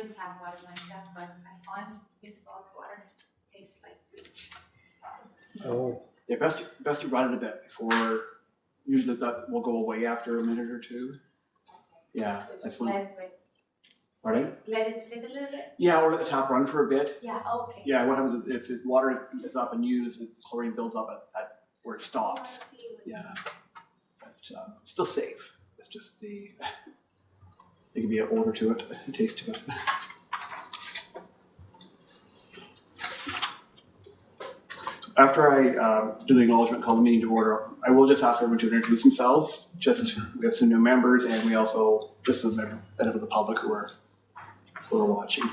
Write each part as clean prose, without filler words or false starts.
didn't have water like that, but I find Smith Falls water tastes like bleach. Oh, Yeah, best to run it a bit before, usually that will go away after a minute or two. Yeah, So that's just when, Pardon? let it sit a little bit? yeah, or let the tap run for a bit. Yeah, okay. Yeah, what happens if the water is up and used, the chlorine builds up at where it stops. Yeah, but still safe. It's just there can be an odor to it, a taste to it. After I do the acknowledgement, call the meeting to order, I will just ask everyone to introduce themselves. We have some new members, and we also, just for the benefit of the public who are watching.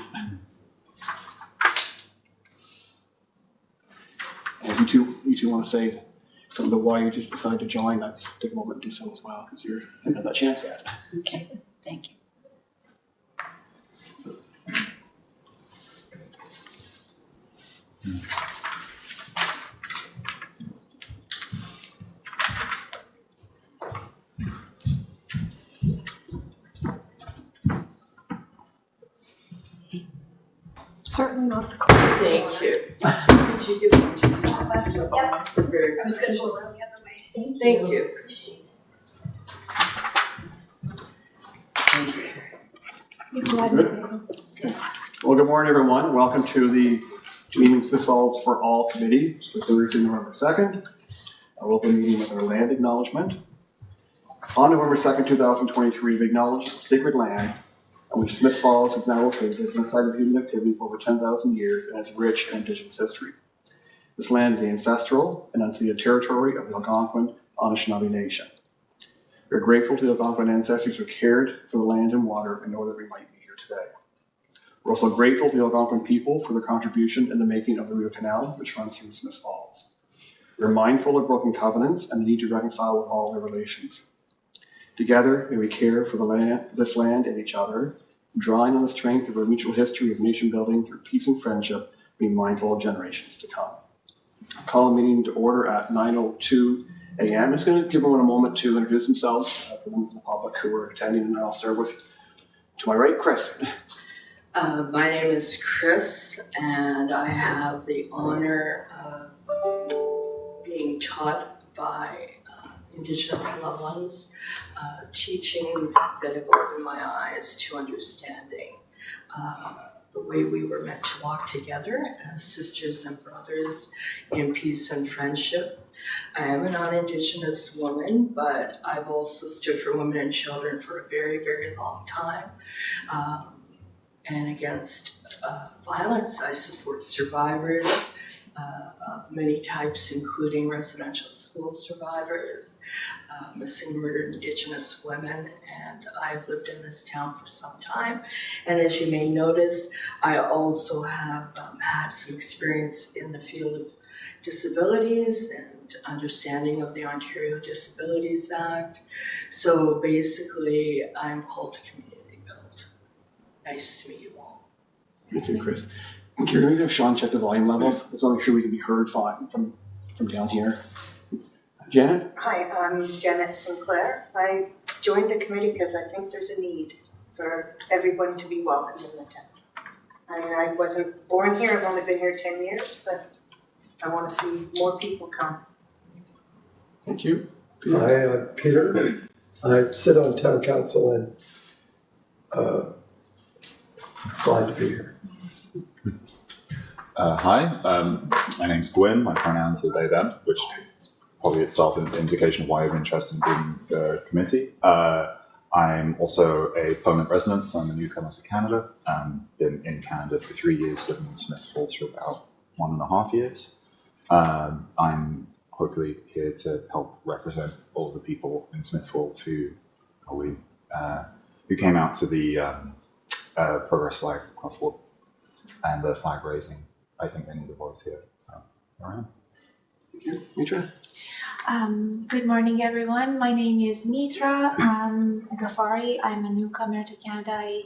And if you two want to say something about why you just decided to join, let's take a moment to do so as well, because you haven't had that chance yet. Okay, thank you. Certainly not the coldest. Thank you. Could you do it? That's what, yeah, Very I was gonna go around the other way. Thank you. Appreciate it. You go ahead and Good. Okay. Well, good morning, everyone. Welcome to the meeting of Smith Falls for All Committee for Thursday, November 2nd. Our open meeting with our land acknowledgement. On November 2nd, 2023, we acknowledge the sacred land on which Smith Falls is now located as a site of human activity for over 10,000 years and has rich and indigenous history. This land is the ancestral and unceded territory of the Algonquin Anishinaabe Nation. We are grateful to the Algonquin ancestors who cared for the land and water in order that we might be here today. We're also grateful to the Algonquin people for their contribution in the making of the Rideau Canal, which runs through Smith Falls. We are mindful of broken covenants and the need to reconcile with all their relations. Together, may we care for this land and each other, drawing on the strength of our mutual history of nation building through peace and friendship, being mindful of generations to come. I'll call a meeting to order at 9:02 a.m. I'm just going to give everyone a moment to introduce themselves for members of the public who are attending, and I'll start with, to my right, Chris. My name is Chris, and I have the honor of being taught by Indigenous loved ones, teachings that have opened my eyes to understanding the way we were meant to walk together as sisters and brothers in peace and friendship. I am a non-Indigenous woman, but I've also stood for women and children for a very, very long time. And against violence, I support survivors of many types, including residential school survivors, missing murdered Indigenous women, and I've lived in this town for some time. And as you may notice, I also have had some experience in the field of disabilities and understanding of the Ontario Disabilities Act. So basically, I'm called to community build. Nice to meet you all. You too, Chris. Can we have Sean check the volume levels? Just want to make sure we can be heard fine from down here. Janet? Hi, I'm Janet Sinclair. I joined the committee because I think there's a need for everyone to be welcome in the town. I wasn't born here, I've only been here 10 years, but I want to see more people come. Thank you. Peter? Hi, I'm Peter. I sit on town council and glad to be here. Hi, my name's Gwyn. My pronouns are they, them, which is probably itself an indication of why I'm interested in being in this committee. I'm also a permanent resident, so I'm a newcomer to Canada. Been in Canada for 3 years, living in Smith Falls for about 1.5 years. I'm hopefully here to help represent all the people in Smith Falls who came out to the Progress flag across the wall and the flag raising. I think they need a voice here, so here I am. Thank you. Mitra? Good morning, everyone. My name is Mitra Ghaffari. I'm a newcomer to Canada.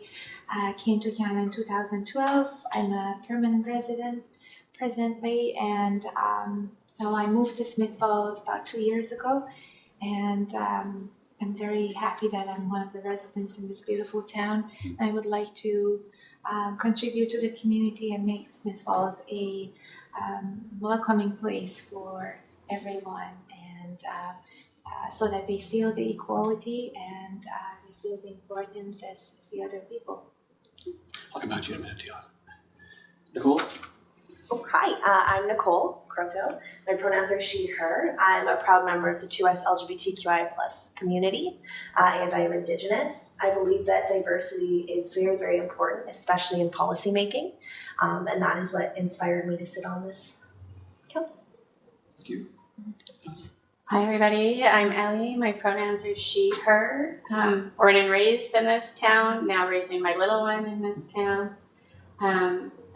I came to Canada in 2012. I'm a permanent resident presently, and so I moved to Smith Falls about 2 years ago, and I'm very happy that I'm one of the residents in this beautiful town. I would like to contribute to the community and make Smith Falls a welcoming place for everyone, and so that they feel the equality and they feel the importance as the other people. I'll come back to you in a minute, Dion. Nicole? Oh, hi, I'm Nicole Croto. My pronouns are she, her. I'm a proud member of the 2S LGBTQI+ community, and I am Indigenous. I believe that diversity is very, very important, especially in policymaking, and that is what inspired me to sit on this council. Thank you. Hi everybody, I'm Ellie. My pronouns are she, her. Born and raised in this town, now raising my little one in this town.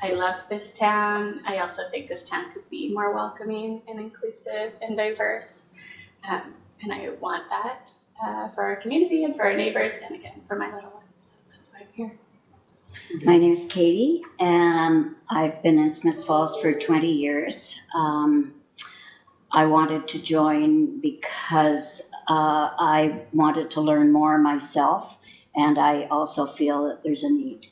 I love this town. I also think this town could be more welcoming and inclusive and diverse. And I want that for our community and for our neighbors and again for my little one. So that's why I'm here. My name is Katie, and I've been in Smith Falls for 20 years. I wanted to join because I wanted to learn more myself, and I also feel that there's a need.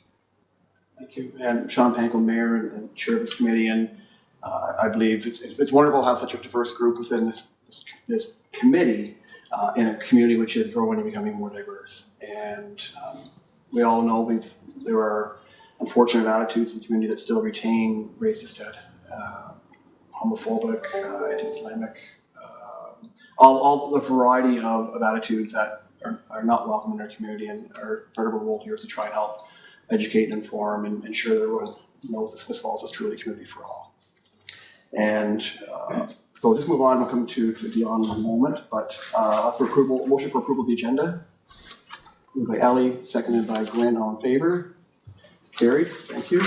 Thank you. And Sean Panko, Mayor and Chair of this committee, and I believe it's wonderful to have such a diverse group within this committee in a community which is growing and becoming more diverse. And we all know there are unfortunate attitudes in the community that still retain racist, homophobic, anti-Islamic, all the variety of attitudes that are not welcome in our community, and are part of our role here to try and help educate and inform and ensure that everyone knows that Smith Falls is truly a community for all. And so we'll just move on. We'll come to Dion in a moment, but ask for approval, motion for approval of the agenda. Moved by Ellie, seconded by Gwen. All in favor? It's carried. Thank you.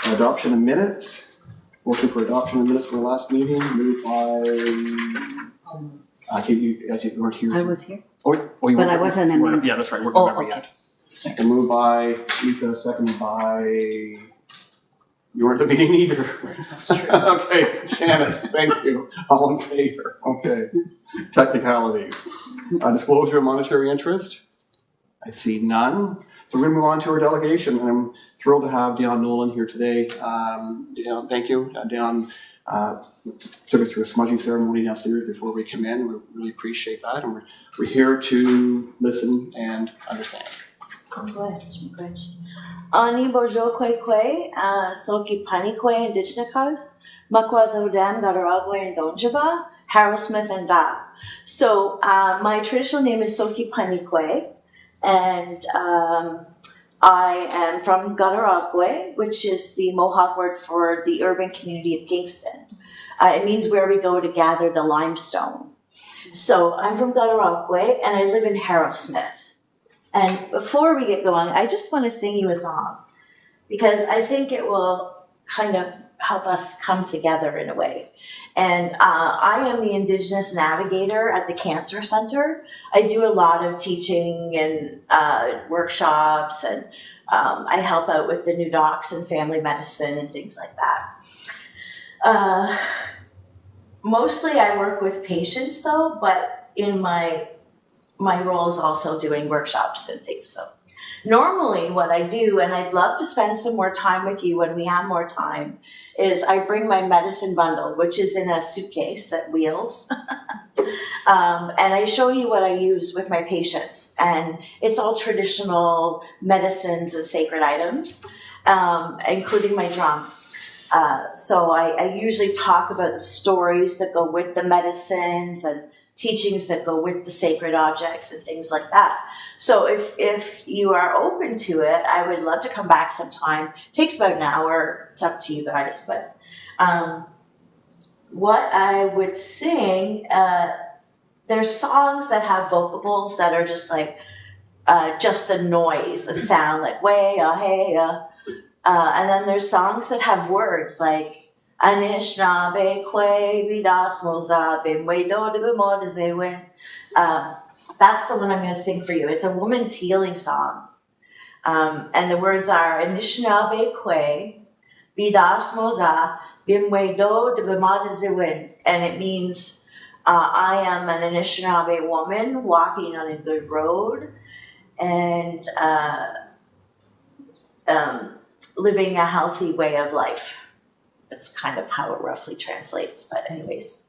Adoption of minutes. Motion for adoption of minutes for the last meeting. Moved by Kate, you weren't here. I was here. Oh, you But weren't- I wasn't a member. Yeah, that's right. We're Oh, not a member okay. yet. And moved by Mika, seconded by, you weren't at the meeting either. That's true. Okay, Shannon, thank you. All in favor? Okay. Technicalities. Disclosure of monetary interest? I see none. So we're gonna move on to our delegation, and I'm thrilled to have Dion Nolan here today. Dion, thank you. Dion took us through a smudging ceremony downstairs before we come in. We really appreciate that, and we're here to listen and understand. Ani bojo kwe kwe, soki pani kwe indigenous, makwa dodam gadaragwe and donjaba, Harrowsmith and Da. So my traditional name is Soki Panikwe, and I am from Gadaragwe, which is the Mohawk word for the urban community of Kingston. It means where we go to gather the limestone. So I'm from Gadaragwe, and I live in Harrowsmith. And before we get going, I just want to sing you a song, because I think it will kind of help us come together in a way. And I am the Indigenous Navigator at the Cancer Center. I do a lot of teaching and workshops, and I help out with the new docs and family medicine and things like that. Mostly I work with patients though, but in my role is also doing workshops and things. So normally what I do, and I'd love to spend some more time with you when we have more time, is I bring my medicine bundle, which is in a suitcase that wheels. And I show you what I use with my patients. And it's all traditional medicines and sacred items, including my drum. So I usually talk about the stories that go with the medicines and teachings that go with the sacred objects and things like that. So if you are open to it, I would love to come back sometime. It takes about an hour. It's up to you guys. But what I would sing, there's songs that have vocables that are just like just the noise, the sound, like way, hey, and then there's songs that have words like Anishinaabe kwe vidas moza bimwe do de bimo de zewen. That's the one I'm going to sing for you. It's a woman's healing song. And the words are Anishinaabe kwe vidas moza bimwe do de bimo de zewen. And it means I am an Anishinaabe woman walking on a good road. And living a healthy way of life. That's kind of how it roughly translates, but anyways.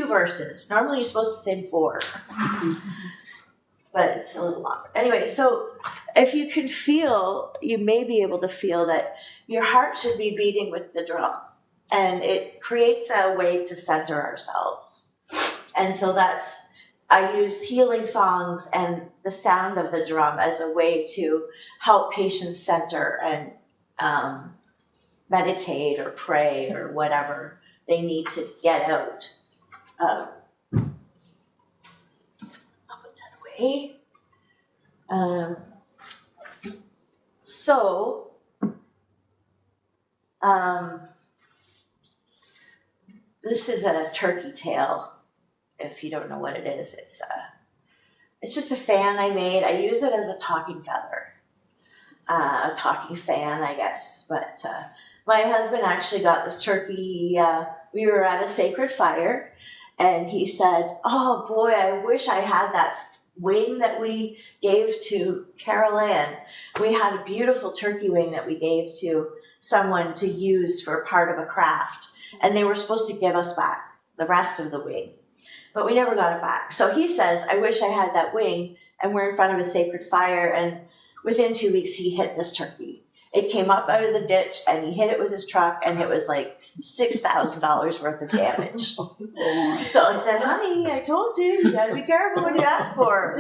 Verses. Normally you're supposed to sing 4, but it's a little longer. Anyway, so if you can feel, you may be able to feel that your heart should be beating with the drum, and it creates a way to center ourselves. And so I use healing songs and the sound of the drum as a way to help patients center and meditate or pray or whatever they need to get out. I'll put that away. This is a turkey tail. If you don't know what it is, it's just a fan I made. I use it as a talking feather, a talking fan, I guess. But my husband actually got this turkey. We were at a sacred fire. And he said, "Oh boy, I wish I had that wing that we gave to Carol Ann. We had a beautiful turkey wing that we gave to someone to use for part of a craft. And they were supposed to give us back the rest of the wing. But we never got it back. So he says, I wish I had that wing. And we're in front of a sacred fire. And within 2 weeks, he hit this turkey. It came up out of the ditch and he hit it with his truck. And it was like $6,000 worth of damage. So I said, honey, I told you gotta be careful what you ask for.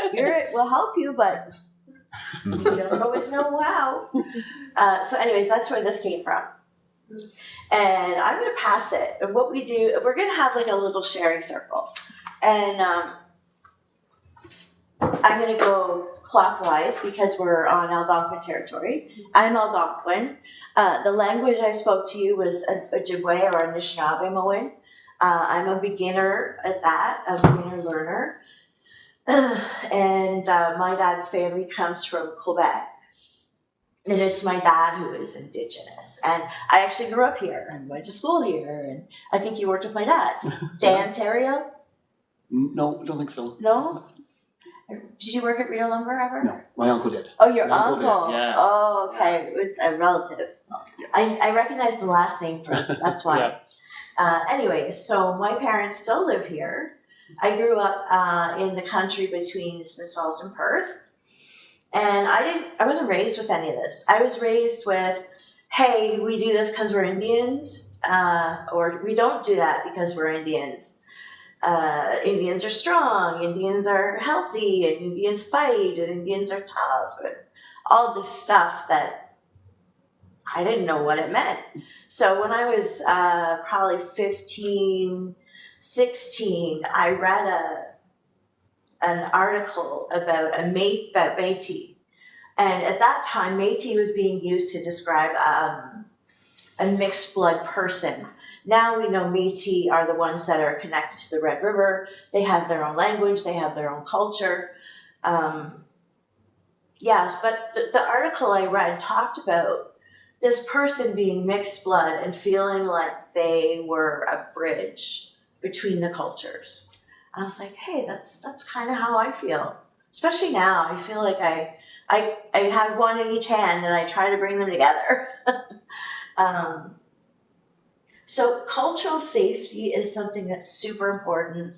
Spirit will help you, but you don't always know how. So anyways, that's where this came from. And I'm gonna pass it. And what we do, we're gonna have like a little sharing circle. And I'm gonna go clockwise because we're on Algonquin territory. I'm Algonquin. The language I spoke to you was Ojibwe or Anishinaabe-Moan. I'm a beginner at that, a beginner learner. And my dad's family comes from Quebec. And it's my dad who is Indigenous. And I actually grew up here and went to school here. And I think you worked with my dad. Dan Terrio? No, I don't think so. No? Did you work at Rito Lumber ever? No, my uncle did. Oh, your My uncle? did, yes. Oh, okay. Yes. It was a relative. Yeah. I recognize the last name, that's why. Anyway, so my parents still live here. I grew up in the country between Smith Falls and Perth. And I wasn't raised with any of this. I was raised with, hey, we do this because we're Indians, or we don't do that because we're Indians. Indians are strong, Indians are healthy, and Indians fight, and Indians are tough, and all this stuff that I didn't know what it meant. So when I was probably 15, 16, I read an article about Métis. And at that time, Métis was being used to describe a mixed blood person. Now we know Métis are the ones that are connected to the Red River. They have their own language. They have their own culture. But the article I read talked about this person being mixed blood and feeling like they were a bridge between the cultures. I was like, hey, that's kind of how I feel. especially now. I feel like I have one in each hand and I try to bring them together. So cultural safety is something that's super important.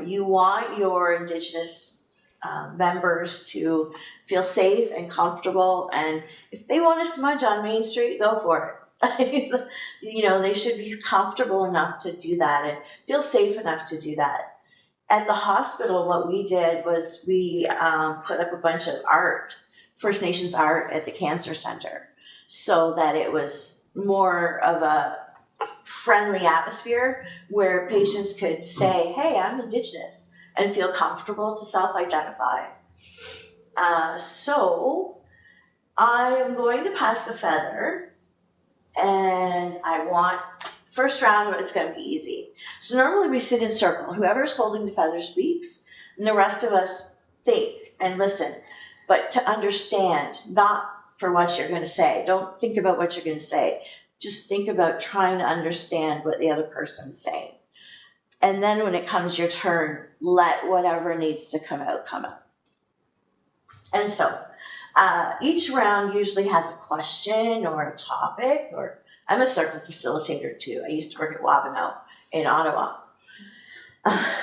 You want your Indigenous members to feel safe and comfortable, and if they want to smudge on Main Street, go for it. You know, they should be comfortable enough to do that and feel safe enough to do that. At the hospital, what we did was we put up a bunch of art, First Nations art at the cancer center, so that it was more of a friendly atmosphere where patients could say, hey, I'm Indigenous, and feel comfortable to self-identify. So I am going to pass the feather, and I want, first round, it's going to be easy. So normally we sit in circle. Whoever's holding the feather speaks, and the rest of us think and listen, but to understand, not for what you're going to say. Don't think about what you're going to say. Just think about trying to understand what the other person's saying. And then when it comes your turn, let whatever needs to come out, come out. And so each round usually has a question or a topic, or I'm a circle facilitator too. I used to work at Wabano in Ottawa.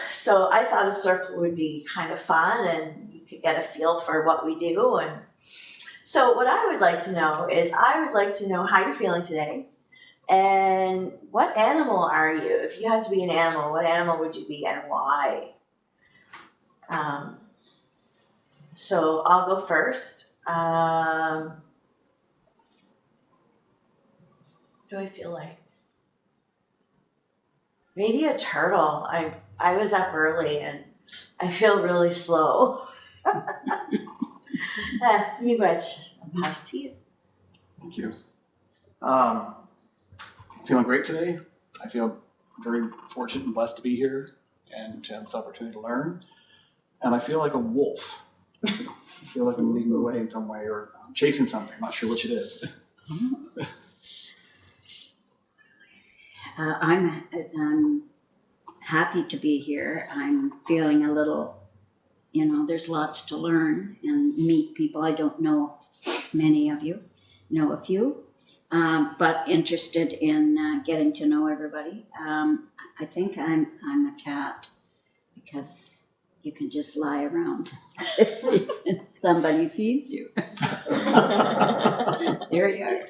So I thought a circle would be kind of fun and you could get a feel for what we do. And so what I would like to know is, I would like to know how you're feeling today and what animal are you? If you had to be an animal, what animal would you be and why? So I'll go first. What do I feel like? Maybe a turtle. I was up early and I feel really slow. Miigwech, I'll pass to you. Thank you. Feeling great today. I feel very fortunate and blessed to be here and to have this opportunity to learn. And I feel like a wolf. I feel like I'm leading the way in some way, or chasing something. I'm not sure which it is. I'm happy to be here. I'm feeling a little, there's lots to learn and meet people. I don't know many of you, know a few, but interested in getting to know everybody. I think I'm a cat because you can just lie around and somebody feeds you. There you are.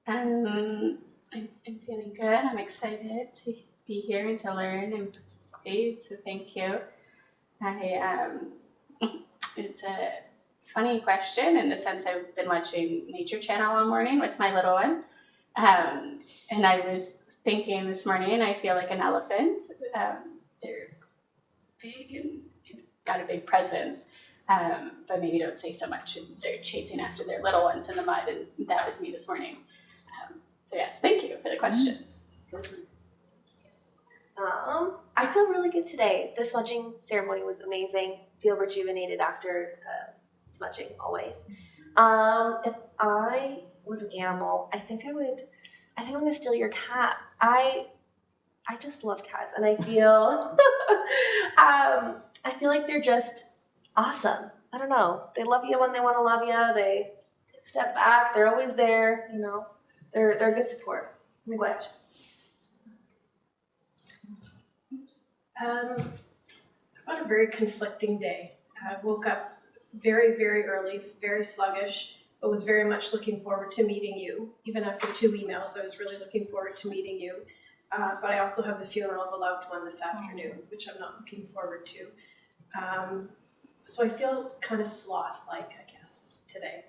I'm feeling good. I'm excited to be here and to learn and participate, so thank you. It's a funny question in the sense I've been watching Nature Channel all morning with my little one. And I was thinking this morning, I feel like an elephant. They're big and got a big presence, but maybe don't say so much. And they're chasing after their little ones in the mud, and that was me this morning. So yes, thank you for the question. I feel really good today. The smudging ceremony was amazing. Feel rejuvenated after smudging always. If I was an animal, I think I'm gonna steal your cat. I just love cats, and I feel I feel like they're just awesome. I don't know. They love you when they want to love you. They take a step back. They're always there. They're a good support. Miigwech. I've had a very conflicting day. I woke up very, very early, very sluggish, but was very much looking forward to meeting you. Even after 2 emails, I was really looking forward to meeting you. But I also have the funeral of a loved one this afternoon, which I'm not looking forward to. So I feel kind of sloth-like, I guess, today.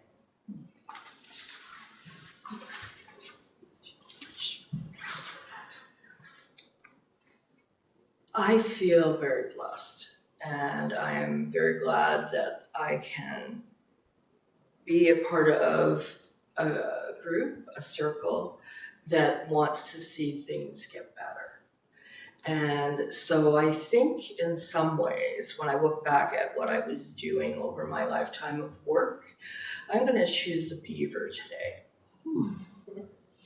I feel very blessed, and I am very glad that I can be a part of a group, a circle that wants to see things get better. And so I think in some ways, when I look back at what I was doing over my lifetime of work, I'm going to choose the beaver today.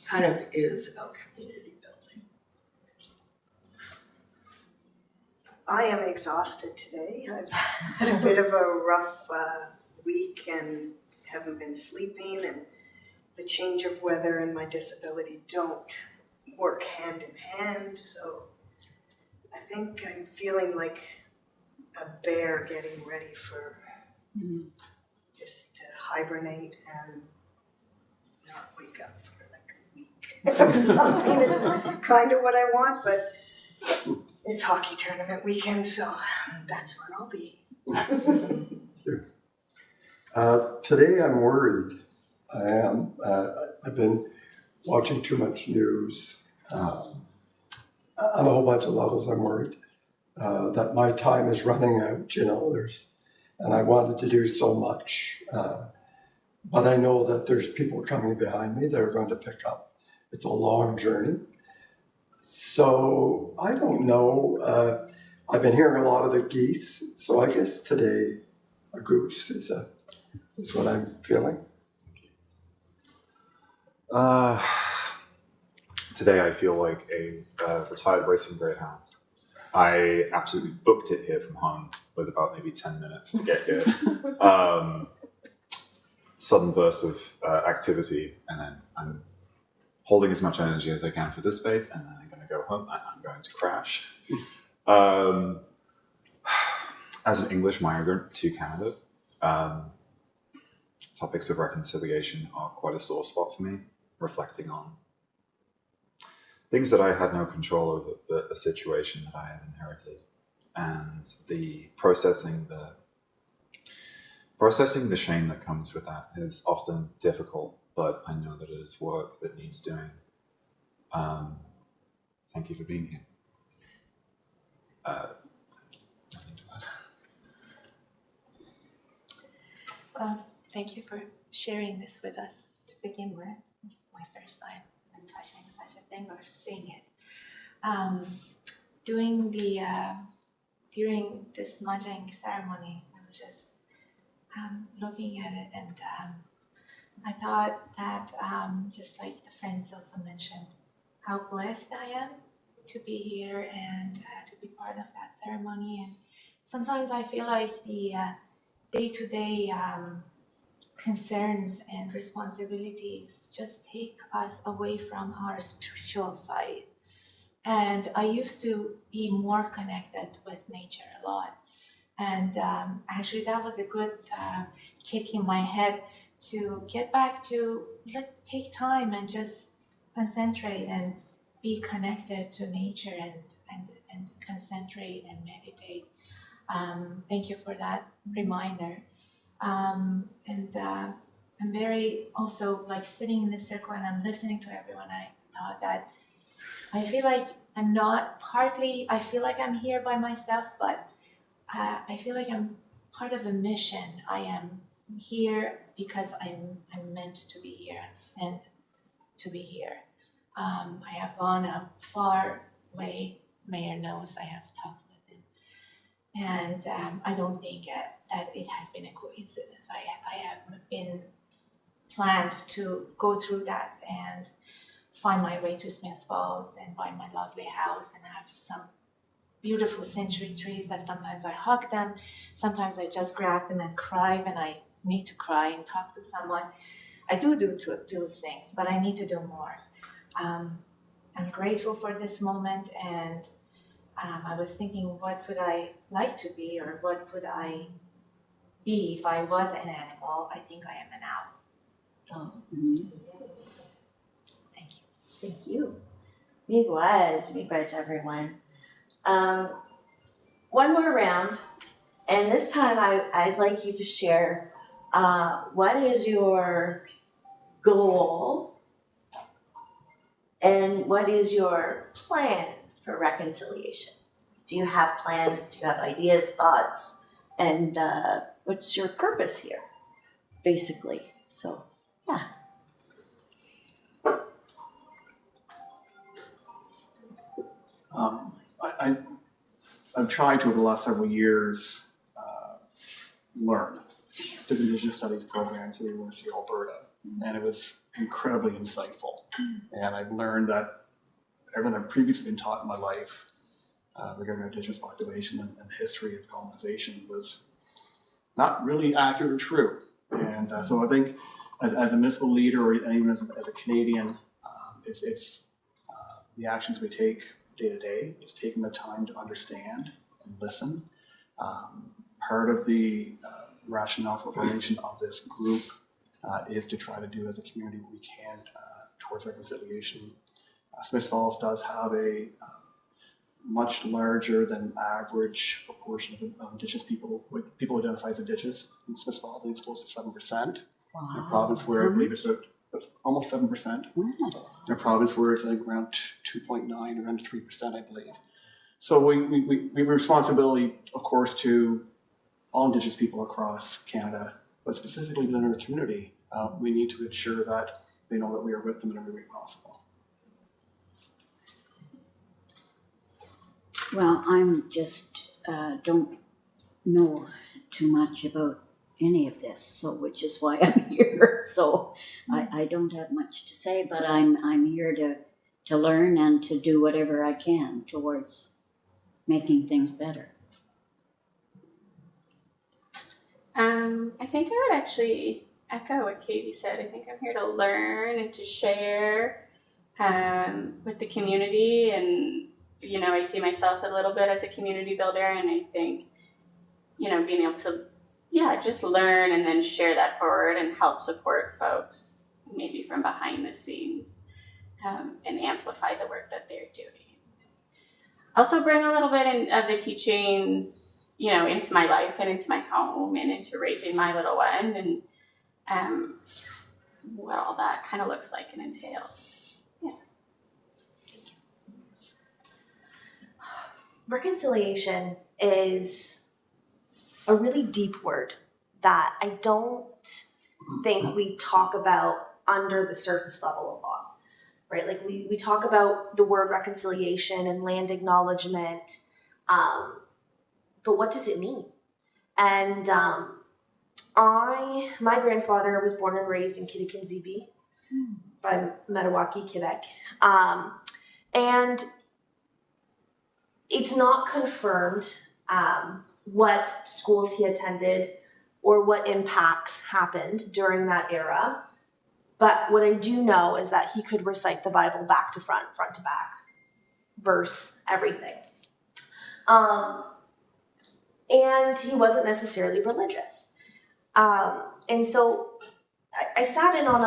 Kind of is about community building. I am exhausted today. I've had a bit of a rough week and haven't been sleeping, and the change of weather and my disability don't work hand in hand. So I think I'm feeling like a bear getting ready for just to hibernate and not wake up for like a week. Something is kind of what I want, but it's hockey tournament weekend, so that's where I'll be. Today I'm worried. I am. I've been watching too much news. On a whole bunch of levels, I'm worried that my time is running out. And I wanted to do so much, but I know that there's people coming behind me that are going to pick up. It's a long journey. So I don't know. I've been hearing a lot of the geese, so I guess today a goose is what I'm feeling. Today I feel like a retired racing greyhound. I absolutely booked it here from home with about maybe 10 minutes to get here. Sudden burst of activity, and then I'm holding as much energy as I can for this space, and then I'm going to go home and I'm going to crash. As an English migrant to Canada, topics of reconciliation are quite a sore spot for me, reflecting on things that I had no control over, but a situation that I have inherited, and the processing the shame that comes with that is often difficult, but I know that it is work that needs doing. Thank you for being here. Well, thank you for sharing this with us to begin with. It's my first time I'm touching such a thing or seeing it. During this smudging ceremony, I was just looking at it, and I thought that just like the friends also mentioned, how blessed I am to be here and to be part of that ceremony. And sometimes I feel like the day-to-day concerns and responsibilities just take us away from our spiritual side. And I used to be more connected with nature a lot. And actually that was a good kick in my head to get back to take time and just concentrate and be connected to nature and concentrate and meditate. Thank you for that reminder. I'm very also like sitting in this circle and I'm listening to everyone. I thought that I feel like I'm not I feel like I'm here by myself, but I feel like I'm part of a mission. I am here because I'm meant to be here. I'm sent to be here. I have gone a far way. Mayor knows I have talked with him. And I don't think that it has been a coincidence. I have been planned to go through that and find my way to Smith Falls and buy my lovely house and have some beautiful century trees that sometimes I hug them, sometimes I just grab them and cry when I need to cry and talk to someone. I do those things, but I need to do more. I'm grateful for this moment, and I was thinking, what would I like to be, or what would I be if I was an animal? I think I am an owl. Thank you. Thank you. Miigwech, everyone. One more round, and this time I'd like you to share what is your goal and what is your plan for reconciliation? Do you have plans? Do you have ideas, thoughts? And what's your purpose here, basically? So, yeah. I've tried to, over the last several years, learn. Took an Indigenous Studies program to the University of Alberta, and it was incredibly insightful. And I've learned that everything I've previously been taught in my life regarding our Indigenous population and the history of colonization was not really accurate or true. And so I think as a municipal leader or even as a Canadian, it's the actions we take day to day. It's taking the time to understand and listen. Part of the rationale for formation of this group is to try to do as a community what we can towards reconciliation. Smiths Falls does have a much larger than average proportion of Indigenous people identify as Indigenous in Smiths Falls. I think it's close to 7%. In a province where I believe it's almost 7%. In a province where it's like around 2.9, around 3%, I believe. So we have a responsibility, of course, to all Indigenous people across Canada, but specifically within our community. We need to ensure that they know that we are with them in every way possible. Well, I'm just don't know too much about any of this, so which is why I'm here. So I don't have much to say, but I'm here to learn and to do whatever I can towards making things better. I think I would actually echo what Katie said. I think I'm here to learn and to share with the community, and I see myself a little bit as a community builder, and I think being able to just learn and then share that forward and help support folks maybe from behind the scenes and amplify the work that they're doing. Also bring a little bit of the teachings into my life and into my home and into raising my little one, and what all that kind of looks like and entails. Yeah. Reconciliation is a really deep word that I don't think we talk about under the surface level a lot, right? Like we talk about the word reconciliation and land acknowledgement, but what does it mean? And my grandfather was born and raised in Kittakinzibi by Metawaki, Quebec. And it's not confirmed what schools he attended or what impacts happened during that era. But what I do know is that he could recite the Bible back to front to back, verse, everything. And he wasn't necessarily religious. And so I sat in on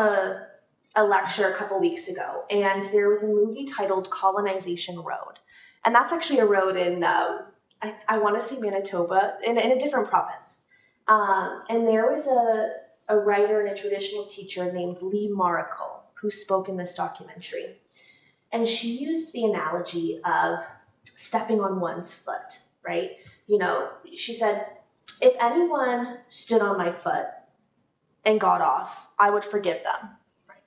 a lecture a couple weeks ago, and there was a movie titled Colonization Road. And that's actually a road in, I want to say Manitoba, in a different province. And there was a writer and a traditional teacher named Lee Mariko who spoke in this documentary. And she used the analogy of stepping on one's foot, right? She said, if anyone stood on my foot and got off, I would forgive them. Right?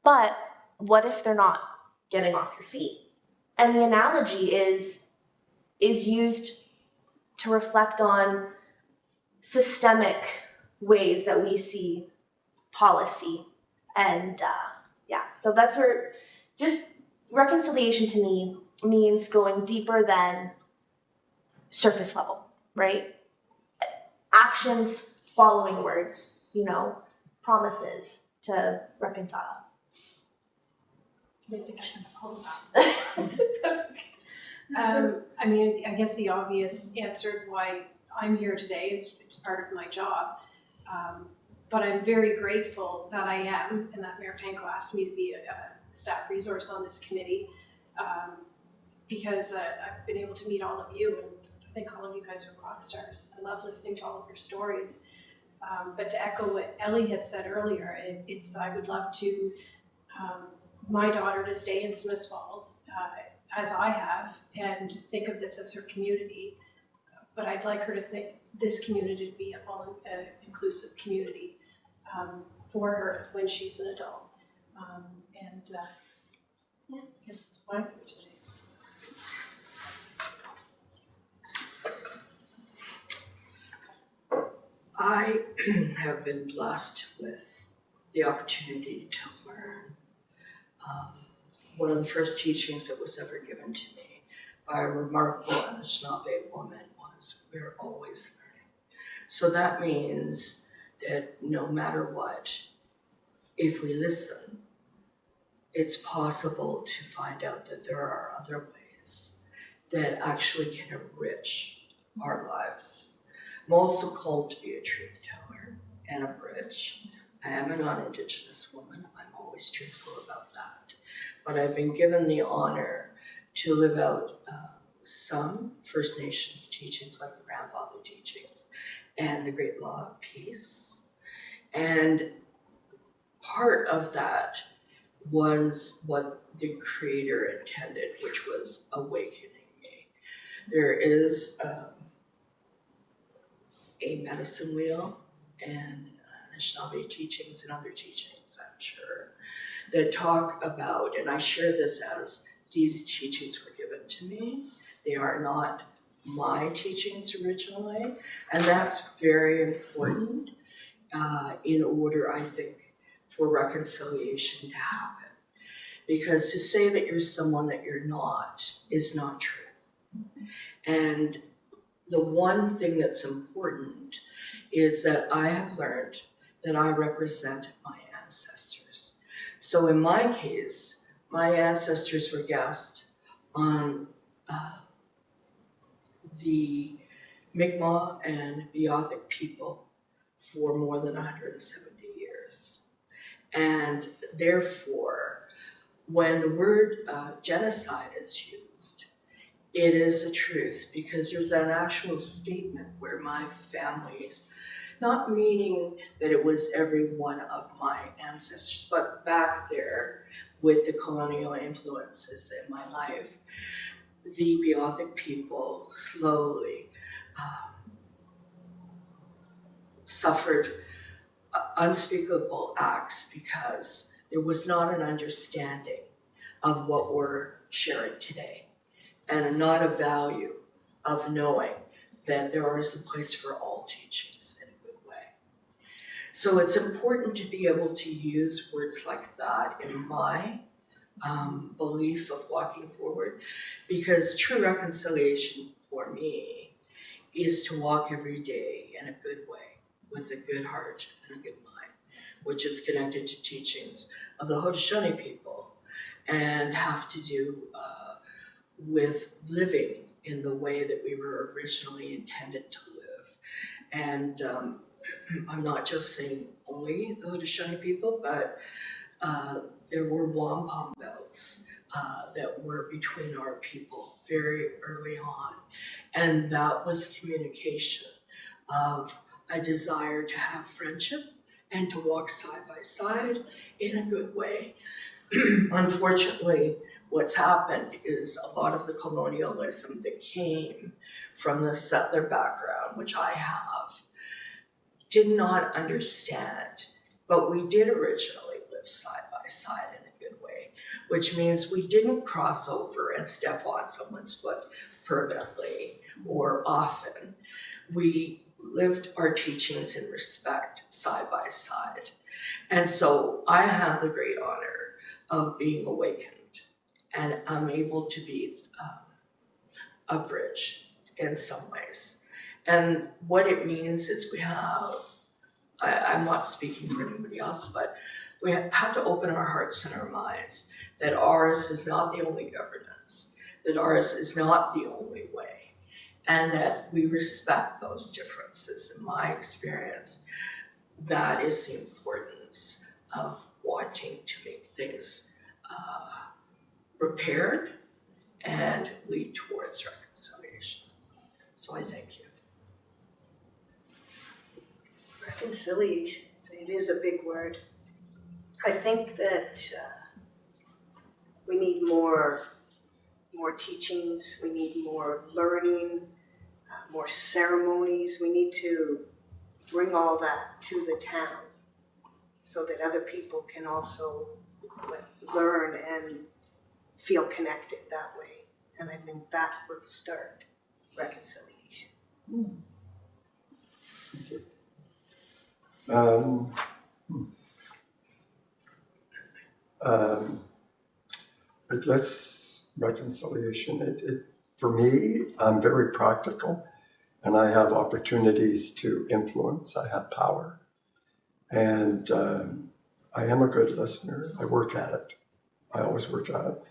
But what if they're not getting off your feet? And the analogy is used to reflect on systemic ways that we see policy. And so that's where just reconciliation to me means going deeper than surface level, right? Actions following words, promises to reconcile. I think I should follow that. I guess the obvious answer why I'm here today is it's part of my job. But I'm very grateful that I am, and that Mayor Panko asked me to be a staff resource on this committee, because I've been able to meet all of you, and I think all of you guys are rock stars. I love listening to all of your stories. But to echo what Ellie had said earlier, I would love to my daughter to stay in Smiths Falls, as I have, and think of this as her community. But I'd like her to think this community to be an inclusive community for her when she's an adult. I guess that's why I'm here today. I have been blessed with the opportunity to learn. One of the first teachings that was ever given to me by a remarkable Anishinaabe woman was, we're always learning. So that means that no matter what, if we listen, it's possible to find out that there are other ways that actually can enrich our lives. I'm also called to be a truth teller and a bridge. I am a non-Indigenous woman. I'm always truthful about that. But I've been given the honor to live out some First Nations teachings, like the grandfather teachings and the Great Law of Peace. And part of that was what the Creator intended, which was awakening me. There is a medicine wheel and Anishinaabe teachings and other teachings, I'm sure, that talk about, and I share this as these teachings were given to me. They are not my teachings originally, and that's very important in order, I think, for reconciliation to happen. Because to say that you're someone that you're not is not true. And the one thing that's important is that I have learned that I represent my ancestors. So in my case, my ancestors were guests on the Mi'kmaq and Beothuk people for more than 170 years. And therefore, when the word genocide is used, it is a truth, because there's an actual statement where my family's, not meaning that it was every one of my ancestors, but back there with the colonial influences in my life, the Beothuk people slowly suffered unspeakable acts because there was not an understanding of what we're sharing today, and not a value of knowing that there is a place for all teachings in a good way. So it's important to be able to use words like that in my belief of walking forward, because true reconciliation for me is to walk every day in a good way, with a good heart and a good mind, which is connected to teachings of the Haudenosaunee people and have to do with living in the way that we were originally intended to live. And I'm not just saying only the Haudenosaunee people, but there were wampum belts that were between our people very early on. And that was communication of a desire to have friendship and to walk side by side in a good way. Unfortunately, what's happened is a lot of the colonialism that came from the settler background, which I have, did not understand, but we did originally live side by side in a good way, which means we didn't cross over and step on someone's foot permanently or often. We lived our teachings in respect side by side. And so I have the great honor of being awakened, and I'm able to be a bridge in some ways. And what it means is we have, I'm not speaking for anybody else, but we have to open our hearts and our minds that ours is not the only governance, that ours is not the only way, and that we respect those differences. In my experience, that is the importance of wanting to make things repaired and lead towards reconciliation. So I thank you. Reconciliation, it is a big word. I think that we need more teachings, we need more learning, more ceremonies. We need to bring all that to the town so that other people can also learn and feel connected that way. And I think that would start reconciliation. I guess reconciliation, for me, I'm very practical and I have opportunities to influence. I have power. And I am a good listener. I work at it. I always work at it.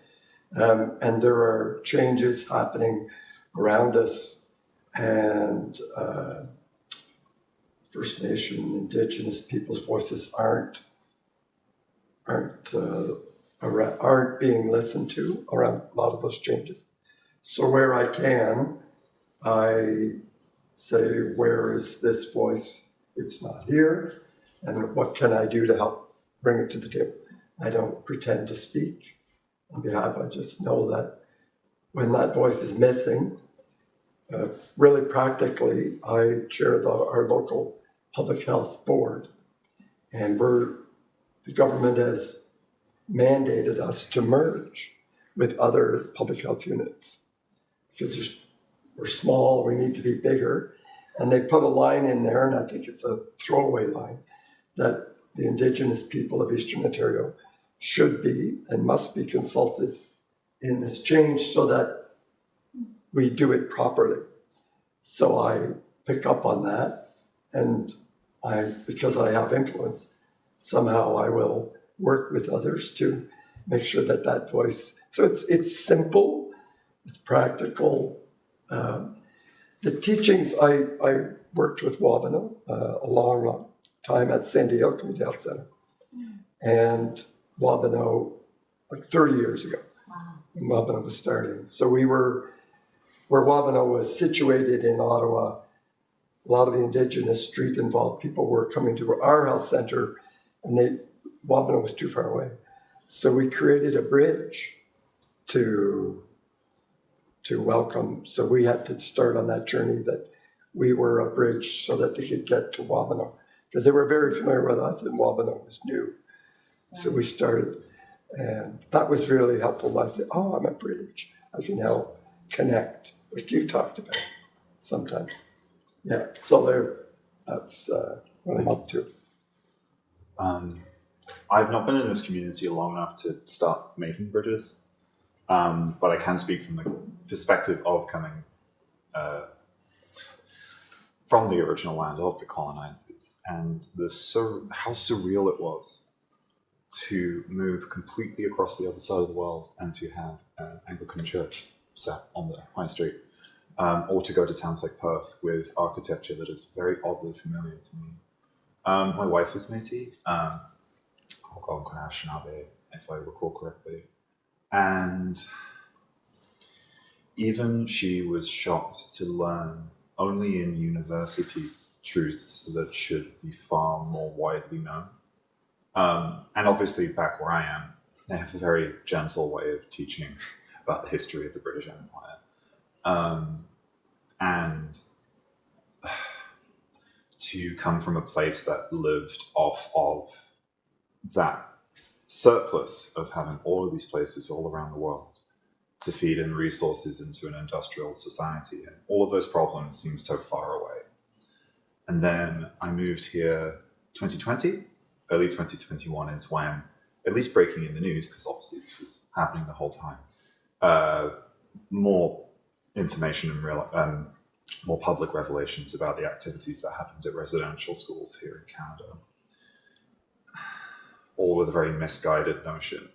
And there are changes happening around us, and First Nation, Indigenous people's voices aren't being listened to around a lot of those changes. So where I can, I say, where is this voice? It's not here. And what can I do to help bring it to the table? I don't pretend to speak on behalf. I just know that when that voice is missing, really practically, I chair our local public health board. And the government has mandated us to merge with other public health units because we're small, we need to be bigger. And they put a line in there, and I think it's a throwaway line, that the Indigenous people of Eastern Ontario should be and must be consulted in this change so that we do it properly. So I pick up on that, and because I have influence, somehow I will work with others to make sure that voice. So it's simple, it's practical. The teachings, I worked with Wabano a long time at San Diego Community Health Center, and Wabano like 30 years ago. Wow. When Wabano was starting. So where Wabano was situated in Ottawa, a lot of the Indigenous street involved people were coming to our health center, and Wabano was too far away. So we created a bridge to welcome. So we had to start on that journey that we were a bridge so that they could get to Wabano, because they were very familiar with us and Wabano was new. So we started, and that was really helpful. I said, oh, I'm a bridge. I can help connect, like you talked about sometimes. Yeah, so that's what I'm up to. I've not been in this community long enough to start making bridges, but I can speak from the perspective of coming from the original land of the colonizers, and how surreal it was to move completely across the other side of the world and to have an Anglican church set on the high street, or to go to towns like Perth with architecture that is very oddly familiar to me. My wife is Métis, Haudenosaunee, if I recall correctly, and even she was shocked to learn only in university truths that should be far more widely known. And obviously back where I am, they have a very gentle way of teaching about the history of the British Empire. And to come from a place that lived off of that surplus of having all of these places all around the world to feed in resources into an industrial society, and all of those problems seem so far away. And then I moved here 2020. Early 2021 is when, at least breaking in the news, because obviously this was happening the whole time, more information and more public revelations about the activities that happened at residential schools here in Canada, all with a very misguided notion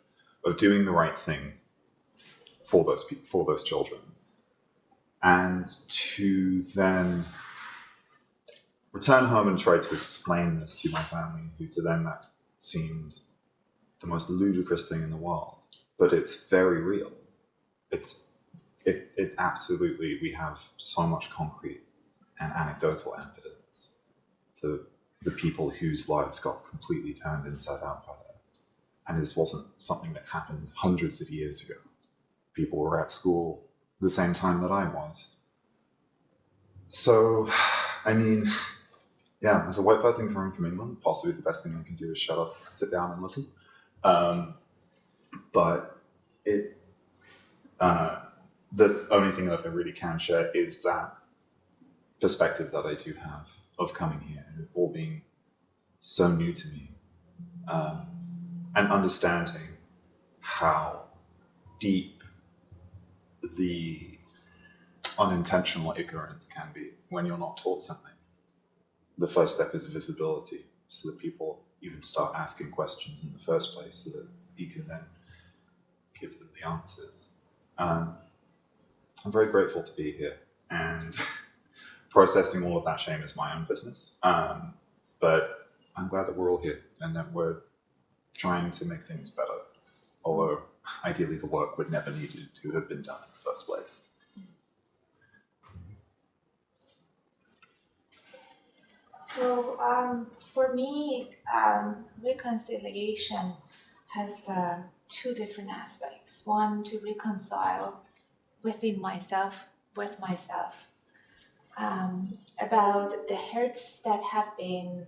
of doing the right thing for those people, for those children, and to then return home and try to explain this to my family, who to them that seemed the most ludicrous thing in the world. But it's very real. It absolutely, we have so much concrete and anecdotal evidence for the people whose lives got completely turned inside out by that. And this wasn't something that happened hundreds of years ago. People were at school the same time that I was. So, I mean, yeah, as a white person coming from England, possibly the best thing I can do is shut up, sit down and listen. But the only thing that I really can share is that perspective that I do have of coming here and it all being so new to me, and understanding how deep the unintentional ignorance can be when you're not taught something. The first step is visibility, so that people even start asking questions in the first place, so that you can then give them the answers. I'm very grateful to be here, and processing all of that shame is my own business. But I'm glad that we're all here and that we're trying to make things better, although ideally the work would never need to have been done in the first place. So for me, reconciliation has two different aspects. One, to reconcile within myself, with myself, about the hurts that have been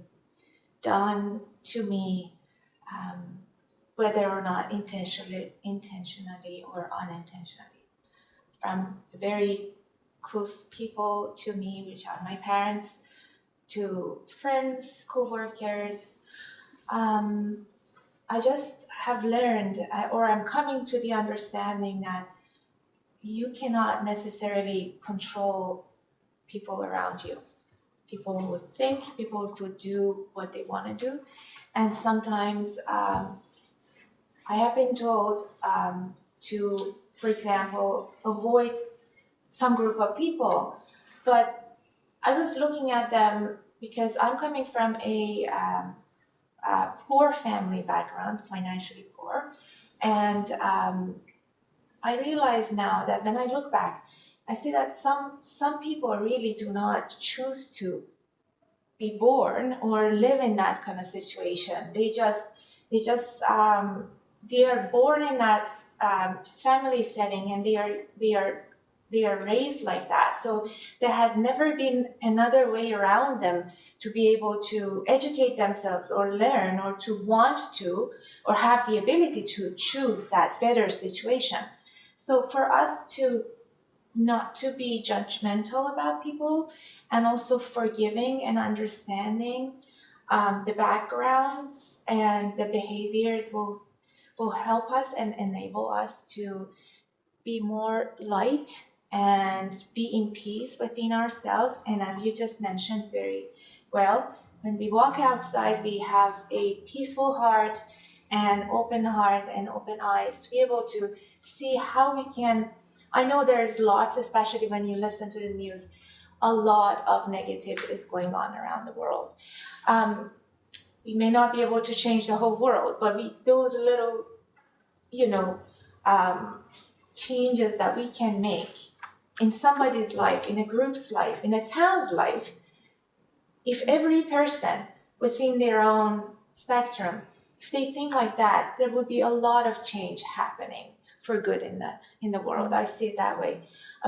done to me, whether or not intentionally or unintentionally, from very close people to me, which are my parents, to friends, co-workers. I just have learned, or I'm coming to the understanding that you cannot necessarily control people around you. People would think, people would do what they want to do. And sometimes I have been told to, for example, avoid some group of people, but I was looking at them because I'm coming from a poor family background, financially poor, and I realize now that when I look back, I see that some people really do not choose to be born or live in that kind of situation. They are born in that family setting, and they are raised like that. So there has never been another way around them to be able to educate themselves or learn or to want to or have the ability to choose that better situation. So for us to not to be judgmental about people and also forgiving and understanding the backgrounds and the behaviors will help us and enable us to be more light and be in peace within ourselves. And as you just mentioned very well, when we walk outside, we have a peaceful heart and open eyes to be able to see how we can. I know there's lots, especially when you listen to the news, a lot of negative is going on around the world. We may not be able to change the whole world, but those little, changes that we can make in somebody's life, in a group's life, in a town's life, if every person within their own spectrum, if they think like that, there would be a lot of change happening for good in the world. I see it that way.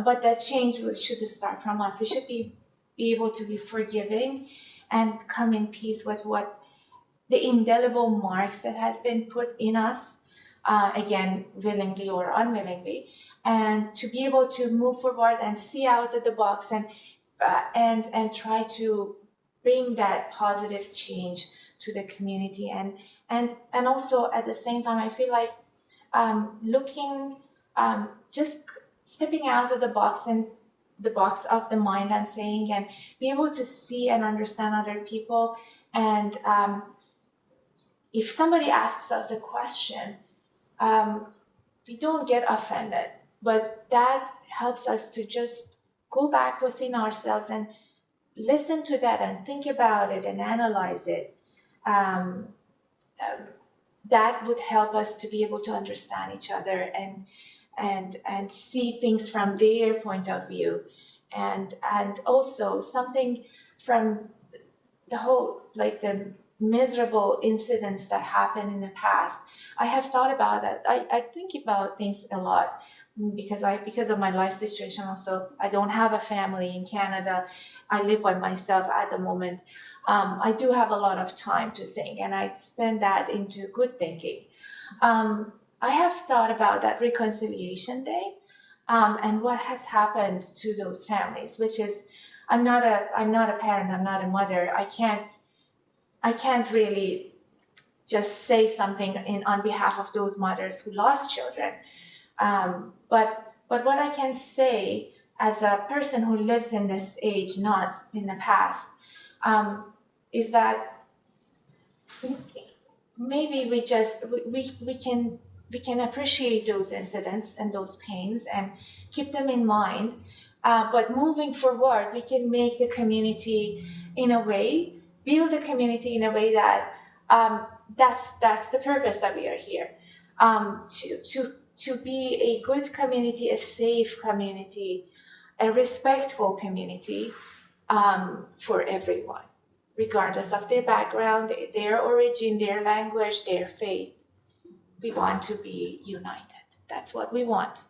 But that change should start from us. We should be able to be forgiving and come in peace with what the indelible marks that has been put in us, again, willingly or unwillingly, and to be able to move forward and see out of the box and try to bring that positive change to the community. And also at the same time, I feel like looking, just stepping out of the box and the box of the mind, I'm saying, and be able to see and understand other people. And if somebody asks us a question, we don't get offended, but that helps us to just go back within ourselves and listen to that and think about it and analyze it. That would help us to be able to understand each other and see things from their point of view, and also something from the whole, like the miserable incidents that happened in the past. I have thought about that. I think about things a lot because of my life situation. Also, I don't have a family in Canada. I live by myself at the moment. I do have a lot of time to think, and I spend that into good thinking. I have thought about that Reconciliation Day and what has happened to those families, which is, I'm not a parent, I'm not a mother. I can't really just say something on behalf of those mothers who lost children. But what I can say as a person who lives in this age, not in the past, is that maybe we can appreciate those incidents and those pains and keep them in mind. But moving forward, we can make the community in a way, build the community in a way that that's the purpose that we are here, to be a good community, a safe community, a respectful community for everyone, regardless of their background, their origin, their language, their faith. We want to be united. That's what we want,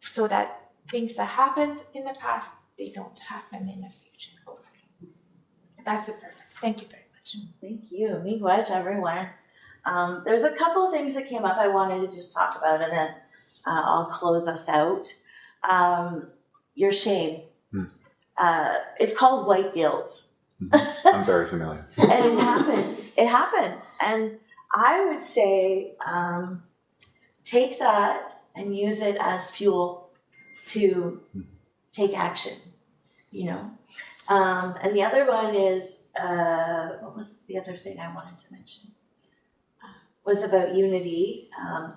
so that things that happened in the past, they don't happen in the future, hopefully. That's the purpose. Thank you very much. Thank you. Miigwech, everyone. There's a couple of things that came up I wanted to just talk about, and then I'll close us out. Your shame. It's called white guilt. I'm very familiar. And it happens. It happens. And I would say take that and use it as fuel to take action, you know. And the other one is, what was the other thing I wanted to mention? Was about unity.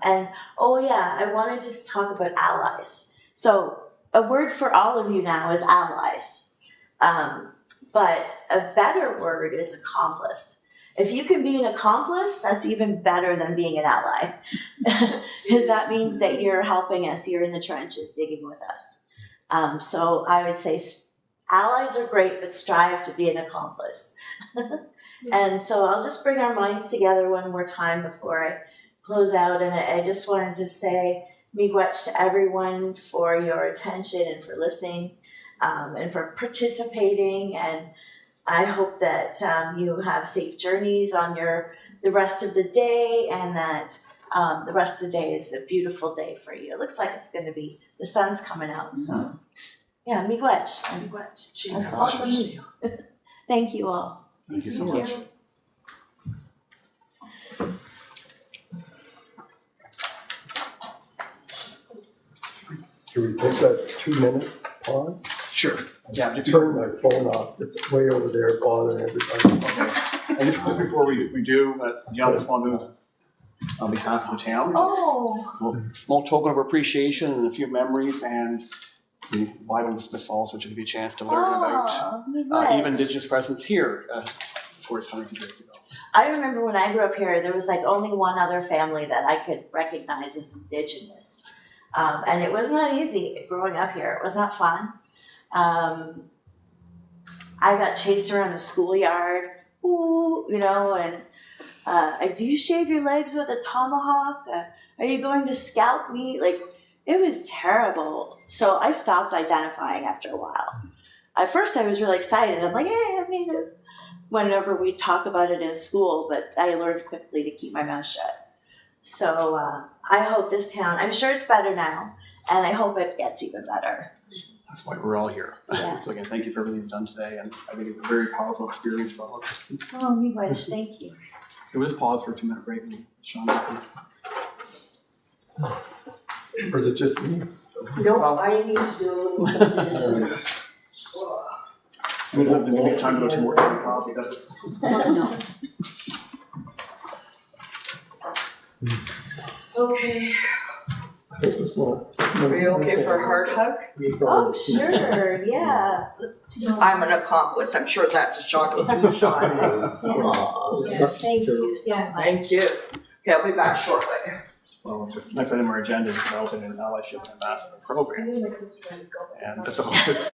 And oh yeah, I wanted to talk about allies. So a word for all of you now is allies. But a better word is accomplice. If you can be an accomplice, that's even better than being an ally. Because that means that you're helping us, you're in the trenches digging with us. So I would say allies are great, but strive to be an accomplice. And so I'll just bring our minds together one more time before I close out. And I just wanted to say miigwech to everyone for your attention and for listening and for participating. And I hope that you have safe journeys on the rest of the day, and that the rest of the day is a beautiful day for you. It looks like it's going to be, the sun's coming out. So yeah, miigwech. That's all from me. Thank you all. Thank you so much. Can we take a 2-minute pause? Sure. Yeah, just Turn my phone off. It's way over there bothering everybody. and just before we do, I just want to, on behalf of the town, Oh, a small token of appreciation and a few memories, and the vital Smith Falls, which will give you a chance to learn about miigwech. even Indigenous presence here, of course, hundreds of years ago. I remember when I grew up here, there was like only one other family that I could recognize as Indigenous. And it was not easy growing up here. It was not fun. I got chased around the schoolyard, ooh, you know, and do you shave your legs with a tomahawk? Are you going to scalp me? Like, it was terrible. So I stopped identifying after a while. At first I was really excited. I'm like, hey, I'm Native. Whenever we talk about it in school, but I learned quickly to keep my mouth shut. So I hope this town, I'm sure it's better now, and I hope it gets even better. That's why we're all here. Yeah. So again, thank you for everything you've done today, and I think it's a very powerful experience for all of us. Oh, miigwech, thank you. So we'll just pause for a 2-minute break, and Sean, please. Or is it just me? No, I need to do. Does it make time to go to work and coffee? Does it? No. Okay, I hope it's not. are you okay for a hard hug? Oh, sure, yeah. I'm an accomplice, I'm sure that's a shock to you, Sean. Thank you so much. Thank you. Okay, I'll be back shortly. Well, just next item on our agenda is developing an allyship ambassador program. And so it's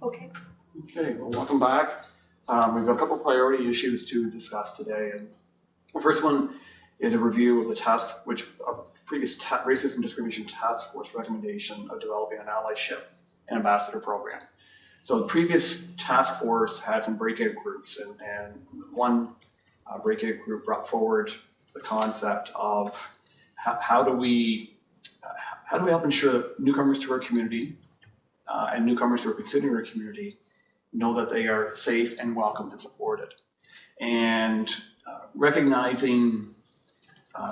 Okay. Okay, well, welcome back. We've got a couple priority issues to discuss today. And the first one is a review of the previous Racism Discrimination Task Force recommendation of developing an allyship and ambassador program. So the previous task force had some breakout groups, and one breakout group brought forward the concept of how do we help ensure that newcomers to our community and newcomers who are considering our community know that they are safe and welcome and supported. And recognizing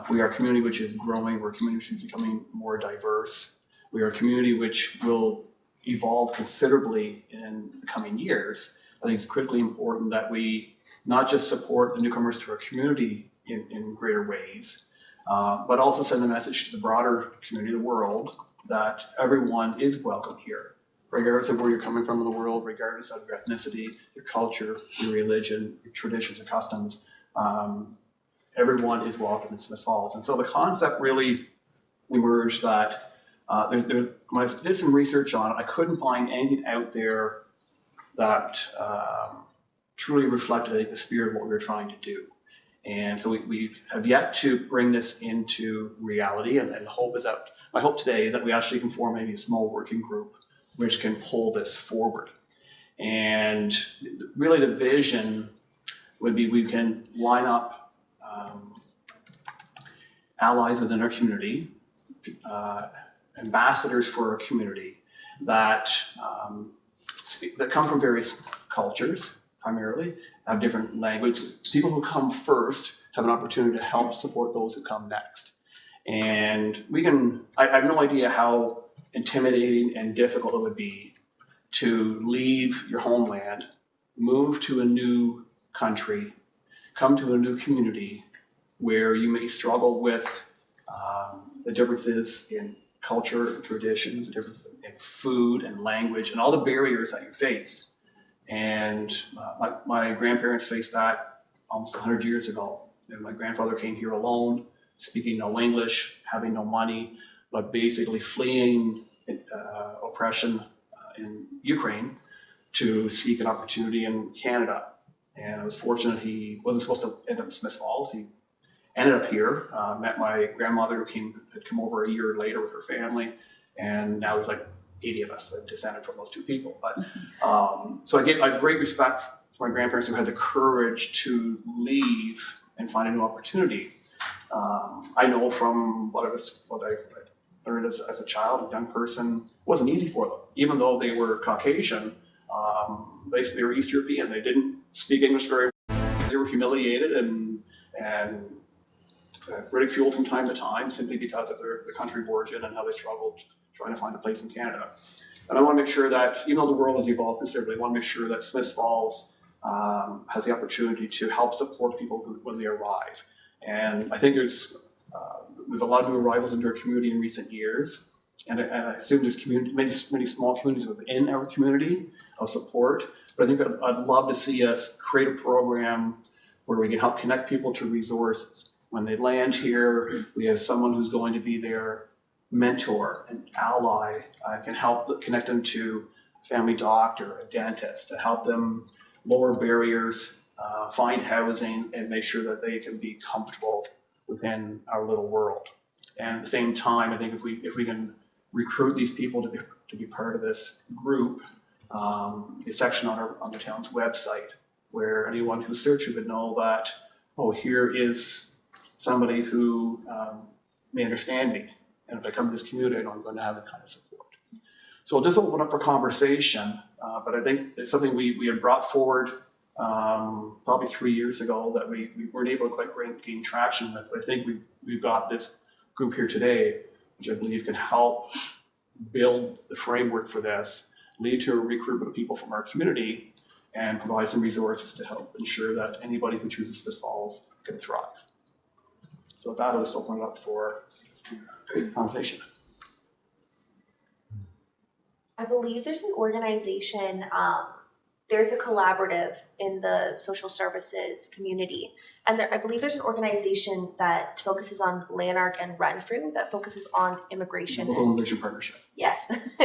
we are a community which is growing, we're a community which is becoming more diverse, we are a community which will evolve considerably in the coming years. I think it's critically important that we not just support the newcomers to our community in greater ways, but also send a message to the broader community, the world, that everyone is welcome here, regardless of where you're coming from in the world, regardless of your ethnicity, your culture, your religion, your traditions, your customs. Everyone is welcome in Smiths Falls. And so the concept really emerged that when I did some research on it, I couldn't find anything out there that truly reflected, I think, the spirit of what we were trying to do. And so we have yet to bring this into reality. And the hope is that, my hope today is that we actually can form maybe a small working group which can pull this forward. And really the vision would be we can line up allies within our community, ambassadors for our community that come from various cultures, primarily, have different language. People who come first have an opportunity to help support those who come next. And I have no idea how intimidating and difficult it would be to leave your homeland, move to a new country, come to a new community where you may struggle with the differences in culture and traditions, the differences in food and language, and all the barriers that you face. And my grandparents faced that almost 100 years ago. And my grandfather came here alone, speaking no English, having no money, but basically fleeing oppression in Ukraine to seek an opportunity in Canada. And I was fortunate he wasn't supposed to end up in Smiths Falls. He ended up here, met my grandmother who had come over a year later with her family, and now there's like 80 of us that descended from those two people. But so I have great respect for my grandparents who had the courage to leave and find a new opportunity. I know from what I learned as a child, a young person, it wasn't easy for them. Even though they were Caucasian, they were East European. They didn't speak English very well. They were humiliated and ridiculed from time to time simply because of their country of origin and how they struggled trying to find a place in Canada. And I want to make sure that, even though the world has evolved considerably, I want to make sure that Smiths Falls has the opportunity to help support people when they arrive. And I think we have a lot of new arrivals into our community in recent years. And I assume there's many small communities within our community of support. But I think I'd love to see us create a program where we can help connect people to resources. When they land here, we have someone who's going to be their mentor and ally, can help connect them to a family doctor, a dentist, to help them lower barriers, find housing, and make sure that they can be comfortable within our little world. And at the same time, I think if we can recruit these people to be part of this group, a section on the town's website where anyone who searches would know that, oh, here is somebody who may understand me. And if I come to this community, I know I'm going to have that kind of support. So I'll just open up for conversation, but I think it's something we had brought forward probably 3 years ago that we weren't able to quite gain traction with. But I think we've got this group here today, which I believe can help build the framework for this, lead to a recruitment of people from our community, and provide some resources to help ensure that anybody who chooses Smiths Falls can thrive. So with that, I'll just open it up for conversation. I believe there's an organization, there's a collaborative in the social services community. And I believe there's an organization that focuses on Lanark and Renfrew that focuses on immigration. Local Immigration Partnership. Yes.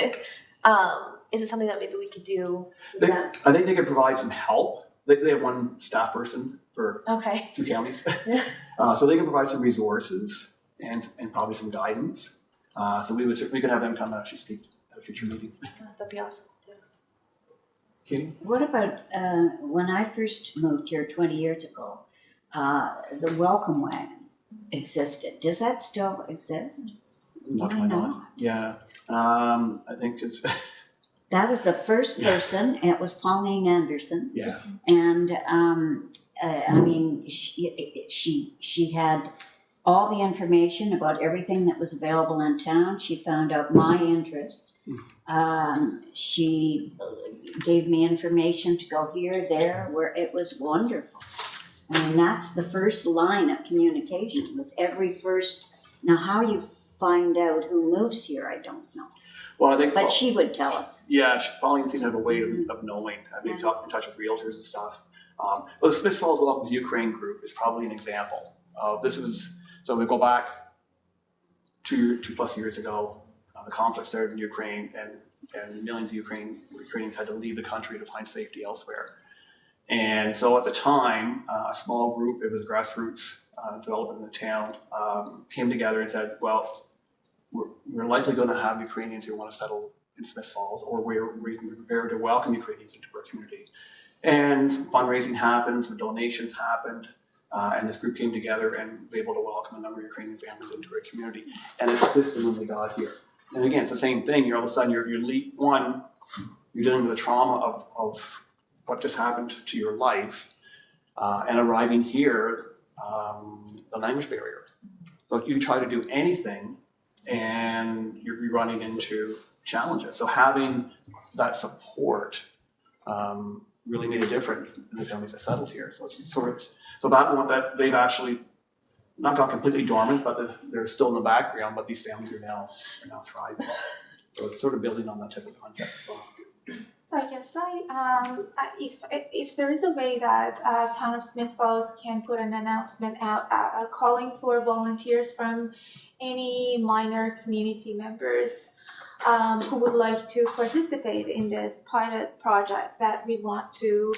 Is it something that maybe we could do? They, I think they could provide some help. They have one staff person for Okay. 2 counties. Yeah. So they can provide some resources and probably some guidance. So we could have them come and actually speak at a future meeting. That'd be awesome. Yeah. Katie? What about, when I first moved here 20 years ago, the welcome wagon existed. Does that still exist? Not to my Why not? knowledge. Yeah. I think it's, That was the first person, it was Pauline Anderson. yeah. And, I mean, she had all the information about everything that was available in town. She found out my interests. She gave me information to go here, there, where it was wonderful. I mean, that's the first line of communication with every first, now how you find out who moves here, I don't know. Well, I think, But she would tell us. yeah, Pauline seemed to have a way of knowing. I've been in touch with realtors and stuff. Well, the Smith Falls Welcomes Ukraine group is probably an example. So we go back 2+ years ago, the conflict started in Ukraine, and millions of Ukrainians had to leave the country to find safety elsewhere. And so at the time, a small group, it was grassroots development in the town, came together and said, well, we're likely going to have Ukrainians who want to settle in Smith Falls, or we're prepared to welcome Ukrainians into our community. And fundraising happened, some donations happened, and this group came together and was able to welcome a number of Ukrainian families into our community and assist them when they got here. And again, it's the same thing. All of a sudden, you're dealing with the trauma of what just happened to your life, and arriving here, the language barrier. So you try to do anything, and you're running into challenges. So having that support really made a difference in the families that settled here. So it's sort of, so that one that they've actually not gone completely dormant, but they're still in the background. But these families are now thriving. So it's sort of building on that type of concept as well. So I guess if there is a way that Town of Smith Falls can put an announcement out calling for volunteers from any minor community members who would like to participate in this pilot project, that we want to,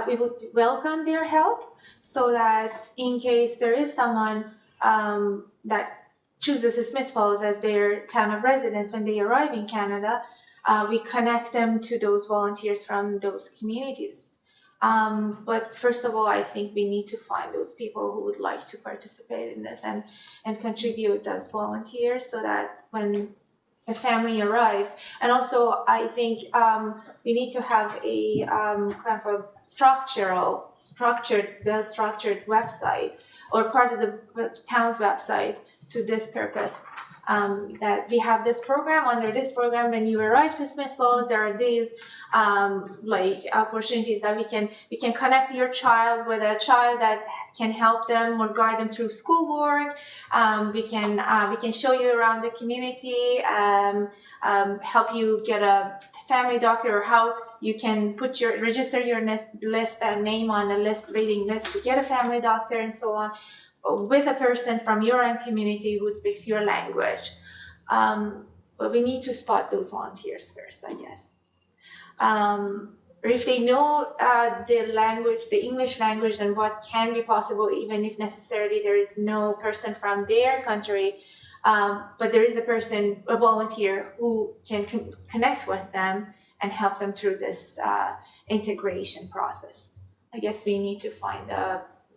we would welcome their help, so that in case there is someone that chooses Smith Falls as their town of residence when they arrive in Canada, we connect them to those volunteers from those communities. But first of all, I think we need to find those people who would like to participate in this and contribute as volunteers, so that when a family arrives, and also I think we need to have a kind of a well-structured website, or part of the town's website to this purpose. That we have this program. Under this program, when you arrive to Smith Falls, there are these like opportunities that we can connect your child with a child that can help them or guide them through schoolwork. We can show you around the community, help you get a family doctor, or how you can register your list and name on the waiting list to get a family doctor, and so on, with a person from your own community who speaks your language. But we need to spot those volunteers first, I guess. Or if they know the language, the English language, and what can be possible, even if necessarily there is no person from their country, but there is a volunteer who can connect with them and help them through this integration process. I guess we need to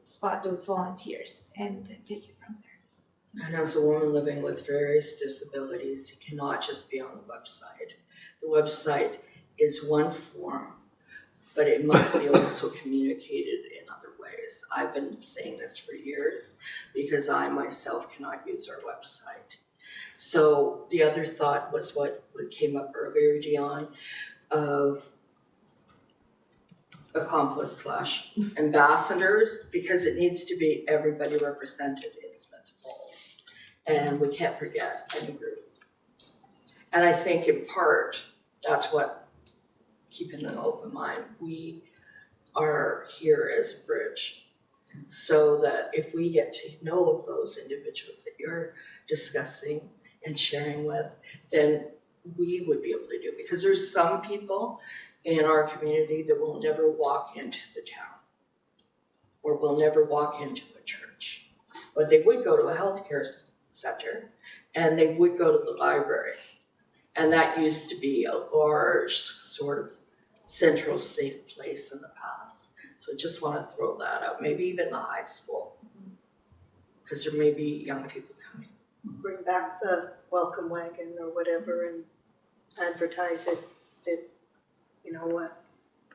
spot those volunteers and take it from there. And as a woman living with various disabilities, it cannot just be on the website. The website is one form, but it must be also communicated in other ways. I've been saying this for years because I myself cannot use our website. So the other thought was what came up earlier, Dion, of accomplice/ambassadors, because it needs to be everybody represented in Smith Falls. And we can't forget any group. And I think in part, that's what, keeping an open mind, we are here as a bridge. So that if we get to know of those individuals that you're discussing and sharing with, then we would be able to do, because there's some people in our community that will never walk into the town or will never walk into a church, but they would go to a healthcare center and they would go to the library. And that used to be a large sort of central safe place in the past. So just want to throw that out, maybe even the high school, because there may be young people coming. Bring back the welcome wagon or whatever and advertise it, that, you know what,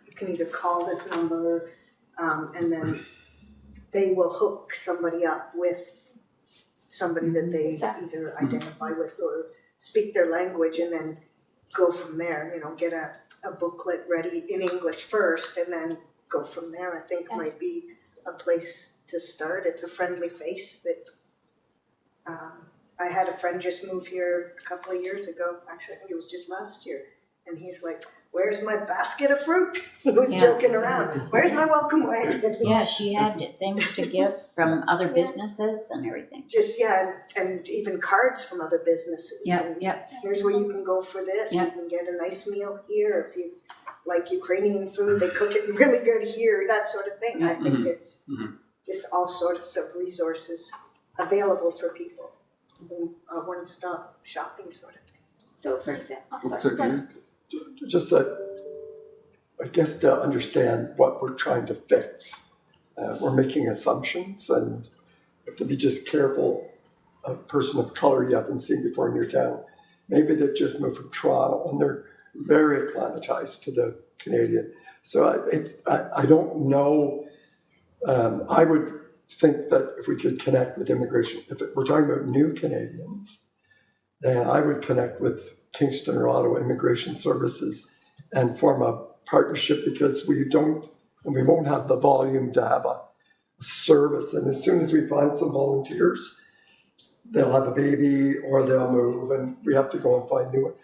you can either call this number, and then they will hook somebody up with somebody that they either identify with or speak their language, and then go from there, you know, get a booklet ready in English first and then go from there. I think might be a place to start. It's a friendly face that, I had a friend just move here a couple of years ago, actually I think it was just last year, and he's like, where's my basket of fruit? He was joking around, where's my welcome wagon? Yeah, she had things to give from other businesses and everything. Just, and even cards from other businesses. And here's where you can go for this, you can get a nice meal here, if you like Ukrainian food, they cook it really good here, that sort of thing. I think it's just all sorts of resources available for people. A one-stop shopping sort of thing. So for example, Just I guess to understand what we're trying to fix. We're making assumptions, and you have to be just careful. A person of color you haven't seen before in your town, maybe they've just moved from Toronto and they're very acclimatized to the Canadian. So I don't know. I would think that if we could connect with immigration, if we're talking about new Canadians, then I would connect with Kingston or Ottawa Immigration Services and form a partnership, because we won't have the volume to have a service. And as soon as we find some volunteers, they'll have a baby or they'll move, and we have to go and find new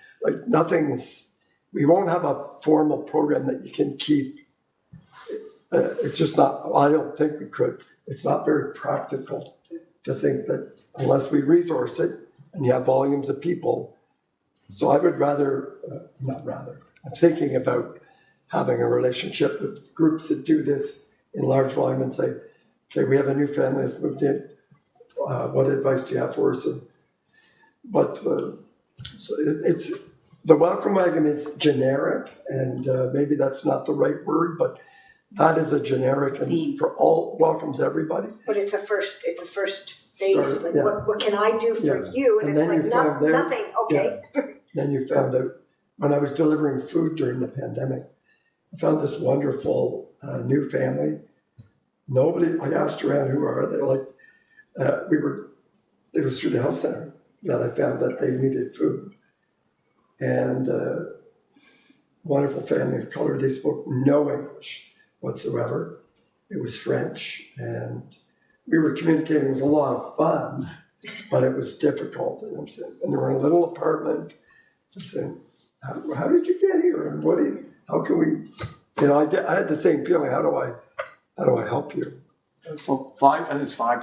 ones. We won't have a formal program that you can keep. It's just not, I don't think we could. It's not very practical to think that unless we resource it and you have volumes of people. So I would I'm thinking about having a relationship with groups that do this in large volume and say, okay, we have a new family that's moved in. What advice do you have for us? It's the welcome wagon is generic, and maybe that's not the right word, but that is a generic and for all welcomes everybody. But it's a first base. What can I do for you? And it's like nothing. Okay. Yeah. Then you found out when I was delivering food during the pandemic, I found this wonderful new family. I asked around, who are they? Like it was through the health center that I found that they needed food. And wonderful family of color. They spoke no English whatsoever. It was French, and we were communicating. It was a lot of fun, but it was difficult. And I'm saying, and they were in a little apartment. I'm saying, how did you get here? And how can we? I had the same feeling. How do I help you? Well, I think it's 4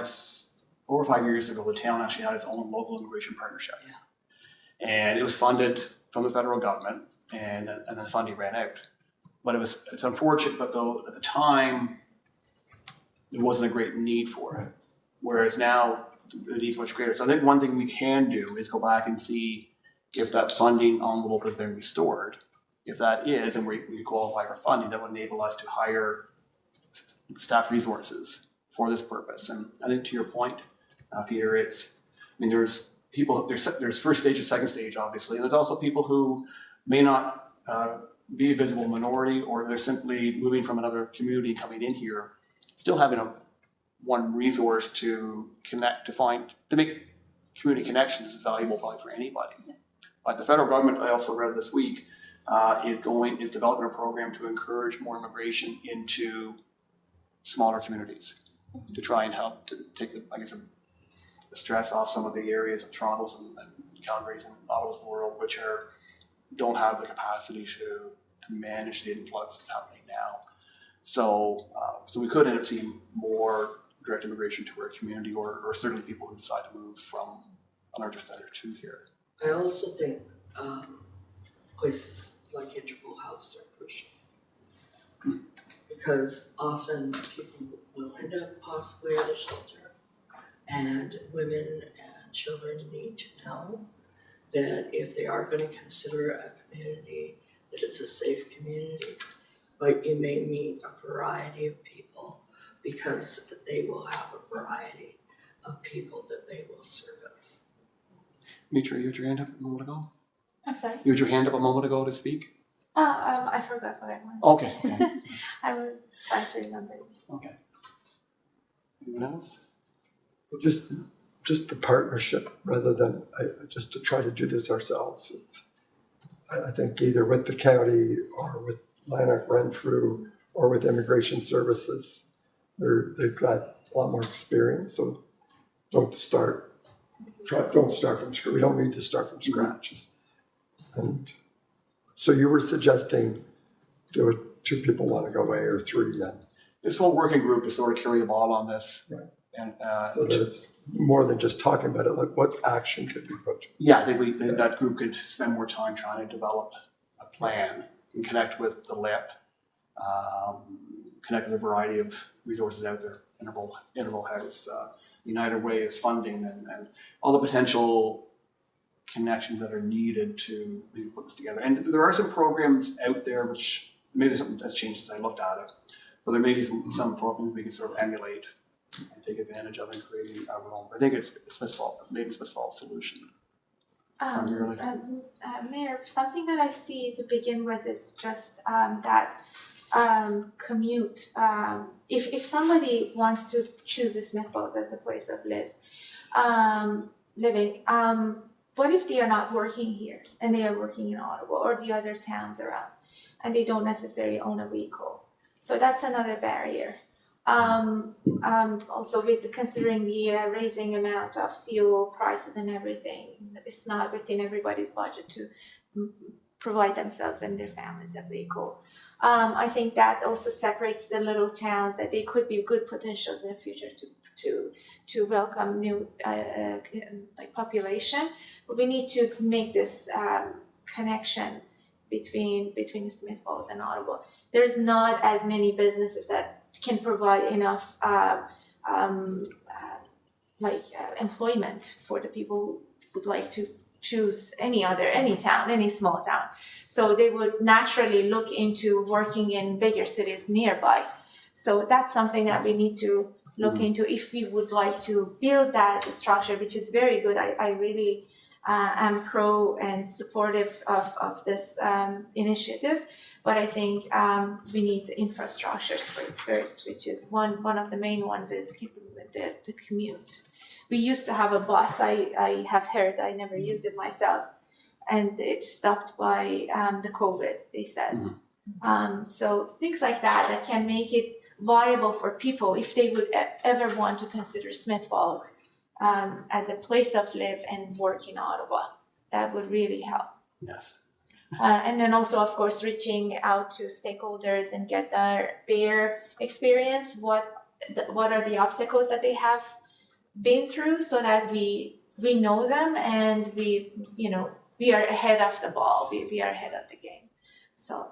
or 5 years ago, the town actually had its own local immigration partnership. Yeah. And it was funded from the federal government, and then the funding ran out. But it's unfortunate, but though at the time, there wasn't a great need for it. Whereas now, the need's much greater. So I think one thing we can do is go back and see if that funding envelope has been restored. If that is, and we qualify for funding, that would enable us to hire staff resources for this purpose. And I think to your point, Peter, there's people, there's first stage and second stage, obviously, and there's also people who may not be a visible minority, or they're simply moving from another community coming in here, still having one resource to connect, to make community connections is valuable probably for anybody. But the federal government, I also read this week, is developing a program to encourage more immigration into smaller communities to try and help to take the stress off some of the areas of Toronto's and Calgary's and Ottawa's of the world, which don't have the capacity to manage the influx that's happening now. So we could end up seeing more direct immigration to our community, or certainly people who decide to move from a larger center to here. I also think places like Interval House are crucial. Because often people will end up possibly at a shelter, and women and children need to know that if they are going to consider a community, that it's a safe community, but you may meet a variety of people because they will have a variety of people that they will service. Mitra, you had your hand up a moment ago? I'm sorry. You had your hand up a moment ago to speak? I forgot what I wanted. Okay, okay, I will try to remember. okay. Anyone else? Just the partnership rather than just to try to do this ourselves. I think either with the county or with Lanark Renfrew or with Immigration Services, they've got a lot more experience. So don't start from scratch. We don't need to start from scratch. And so you were suggesting there were 2 people want to go away or 3 then. This whole working group is sort of carry the ball on this. Right. And, So that it's more than just talking about it, like what action could be put? yeah, I think that group could spend more time trying to develop a plan and connect with the LIP, connect with a variety of resources out there, Interval House, United Way is funding, and all the potential connections that are needed to maybe put this together. And there are some programs out there which maybe something has changed since I looked at it, but there may be some programs we can sort of emulate and take advantage of in creating our own. I think it's maybe Smith Falls solution. Primarily. Mayor, something that I see to begin with is just that commute. If somebody wants to choose Smith Falls as a place of living, what if they are not working here and they are working in Ottawa or the other towns around, and they don't necessarily own a vehicle? So that's another barrier. Also with considering the raising amount of fuel prices and everything, it's not within everybody's budget to provide themselves and their families a vehicle. I think that also separates the little towns, that they could be good potentials in the future to welcome new population. But we need to make this connection between the Smith Falls and Ottawa. There's not as many businesses that can provide enough employment for the people who would like to choose any town, any small town. So they would naturally look into working in bigger cities nearby. So that's something that we need to look into if we would like to build that structure, which is very good. I really am pro and supportive of this initiative. But I think we need infrastructures first, which is one of the main ones is keeping the commute. We used to have a bus. I have heard, I never used it myself, and it stopped by the COVID, they said. So things like that can make it viable for people if they would ever want to consider Smith Falls as a place of live and work in Ottawa. That would really help. Yes. And then also, of course, reaching out to stakeholders and get their experience. What are the obstacles that they have been through, so that we know them and we are ahead of the ball. We are ahead of the game. So.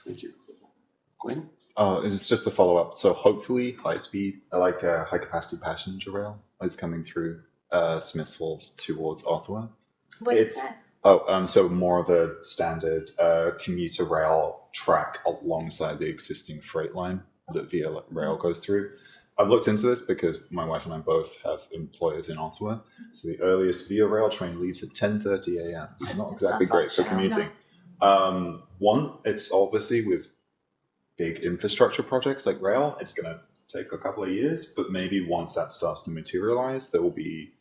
Thank you. Gwen? It's just a follow up. So hopefully high capacity passenger rail is coming through Smith Falls towards Ottawa. What is that? So more of a standard commuter rail track alongside the existing freight line that Via Rail goes through. I've looked into this because my wife and I both have employers in Ottawa. So the earliest Via Rail train leaves at 10:30 a.m. So not exactly great for commuting. One, it's obviously with big infrastructure projects like rail, it's going to take a couple of years, but maybe once that starts to materialize, there will be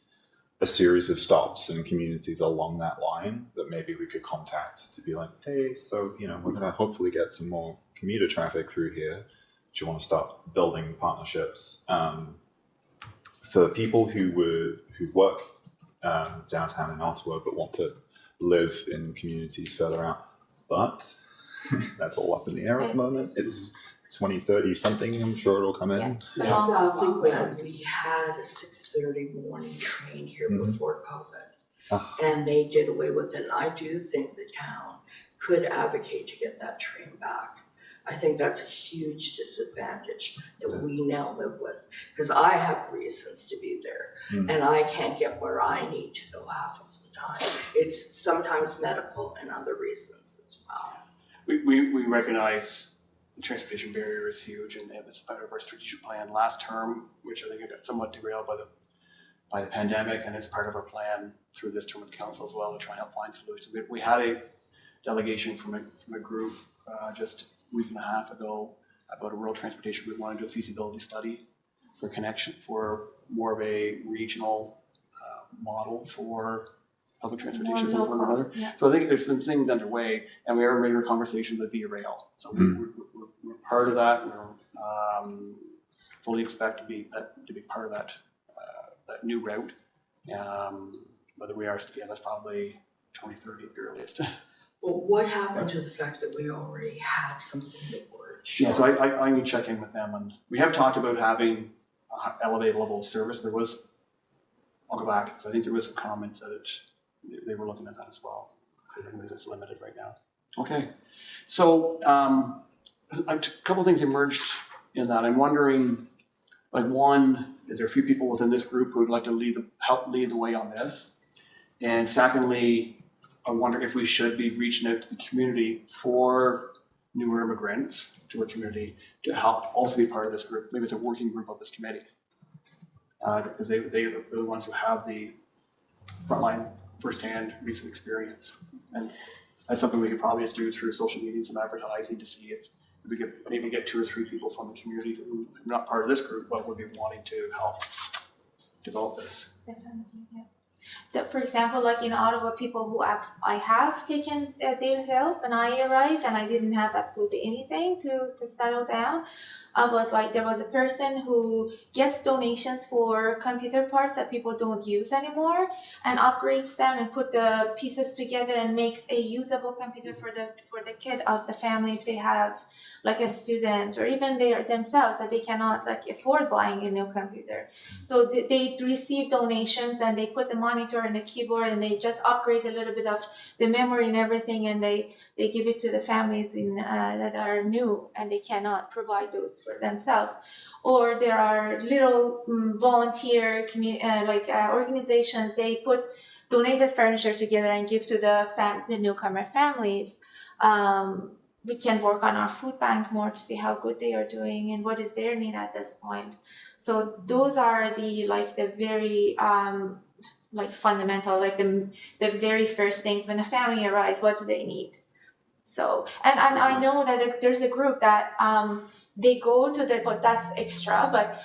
a series of stops and communities along that line that maybe we could contact to be like, hey, so, we're going to hopefully get some more commuter traffic through here. Do you want to start building partnerships for people who work downtown in Ottawa but want to live in communities further out? But that's all up in the air at the moment. It's 2030 something, I'm sure it'll come in. Exactly when we had a 6:30 morning train here before COVID. and they did away with it. And I do think the town could advocate to get that train back. I think that's a huge disadvantage that we now live with, because I have reasons to be there and I can't get where I need to go half of the time. It's sometimes medical and other reasons as well. We recognize the transportation barrier is huge, and it was part of our strategic plan last term, which I think got somewhat derailed by the pandemic, and it's part of our plan through this term of council as well to try and help find solutions. We had a delegation from a group just a week and a half ago about a rural transportation group wanting to do a feasibility study for connection for more of a regional model for public transportation. More local, yeah. So I think there's some things underway, and we are in regular conversation with Via Rail. So we're part of that. We're fully expect to be part of that new route. Whether we are, that's probably 2030 at the earliest. Well, what happened to the fact that we already had something that worked? Yeah, so I need to check in with them, and we have talked about having an elevated level of service. I'll go back, because I think there was some comments that they were looking at that as well. I think it's limited right now. Okay, so a couple of things emerged in that. I'm wondering, like, one, is there a few people within this group who would like to help lead the way on this? And secondly, I wonder if we should be reaching out to the community for newer immigrants to our community to help also be part of this group. Maybe it's a working group of this committee, because they're the ones who have the frontline, firsthand recent experience. And that's something we could probably just do through social media and some advertising to see if we could maybe get 2 or 3 people from the community who are not part of this group but would be wanting to help develop this. Definitely, yeah. For example, like in Ottawa, people who I have taken their help when I arrived, and I didn't have absolutely anything to settle down. Was like, there was a person who gets donations for computer parts that people don't use anymore, and upgrades them and put the pieces together and makes a usable computer for the kid of the family if they have like a student or even themselves that they cannot like afford buying a new computer. So they receive donations and they put the monitor and the keyboard and they just upgrade a little bit of the memory and everything, and they give it to the families that are new and they cannot provide those for themselves. Or there are little volunteer organizations, they put donated furniture together and give to the newcomer families. We can work on our food bank more to see how good they are doing and what is their need at this point. So those are the very fundamental, like the very first things when a family arrives, what do they need? So, and I know that there's a group that they go to but that's extra, but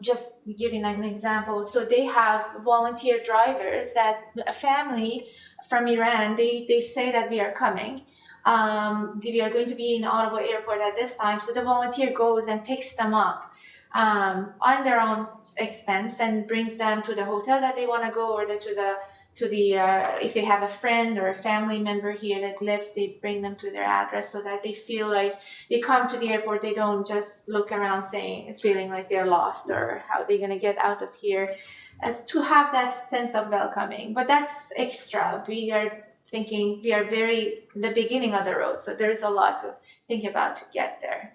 just giving an example. So they have volunteer drivers that a family from Iran, they say that we are coming. We are going to be in Ottawa airport at this time. So the volunteer goes and picks them up on their own expense and brings them to the hotel that they want to go, or to the if they have a friend or a family member here that lives, they bring them to their address so that they feel like they come to the airport, they don't just look around feeling like they're lost or how they're going to get out of here, as to have that sense of welcoming. But that's extra. We are thinking we are very the beginning of the road, so there's a lot to think about to get there.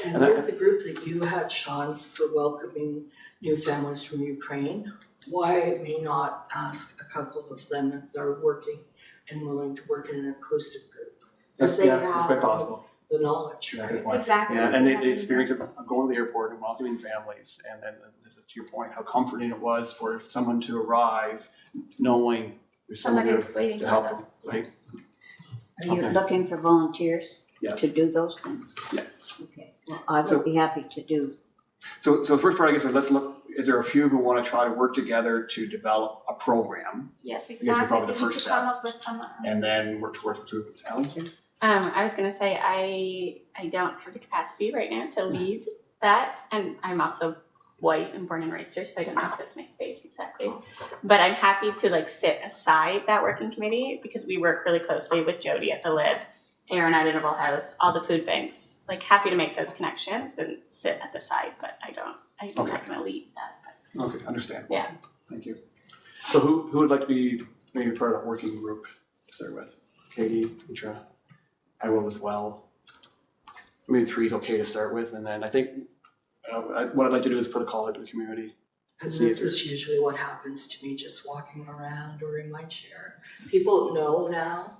And with the group that you had, Sean, for welcoming new families from Ukraine, why may not ask a couple of them if they're working and willing to work in an inclusive group? Because they that's quite have possible. the knowledge, Yeah, right? good point. Exactly. Yeah, and the experience of going to the airport and welcoming families, and then this is to your point, how comforting it was for someone to arrive knowing there's someone Somebody there is waiting to for help them. them, right? Are you Okay. looking for volunteers Yes. to do those things? Yeah. Okay, well, I So- would be happy to do. So the first part, I guess, is let's look, is there a few who want to try to work together to develop a program Yes, is exactly. probably the We need first to come step. up with some. and then work towards improvements? Alan? I was gonna say I don't have the capacity right now to lead that, and I'm also white and born and raised here, so I don't know if that's my space exactly. But I'm happy to sit aside that working committee because we work really closely with Jody at the Lib, Aaron at Interval House, all the food banks. Happy to make those connections and sit at the side, but I'm Okay. not gonna lead that. But. Okay, understand. Yeah. Thank you. So who would like to be maybe part of that working group to start with. Katie, Mitra, I will as well. Maybe 3 is okay to start with, and then I think what I'd like to do is put a call out to the community. And See if this is usually what happens to me just walking around or in my chair. People know now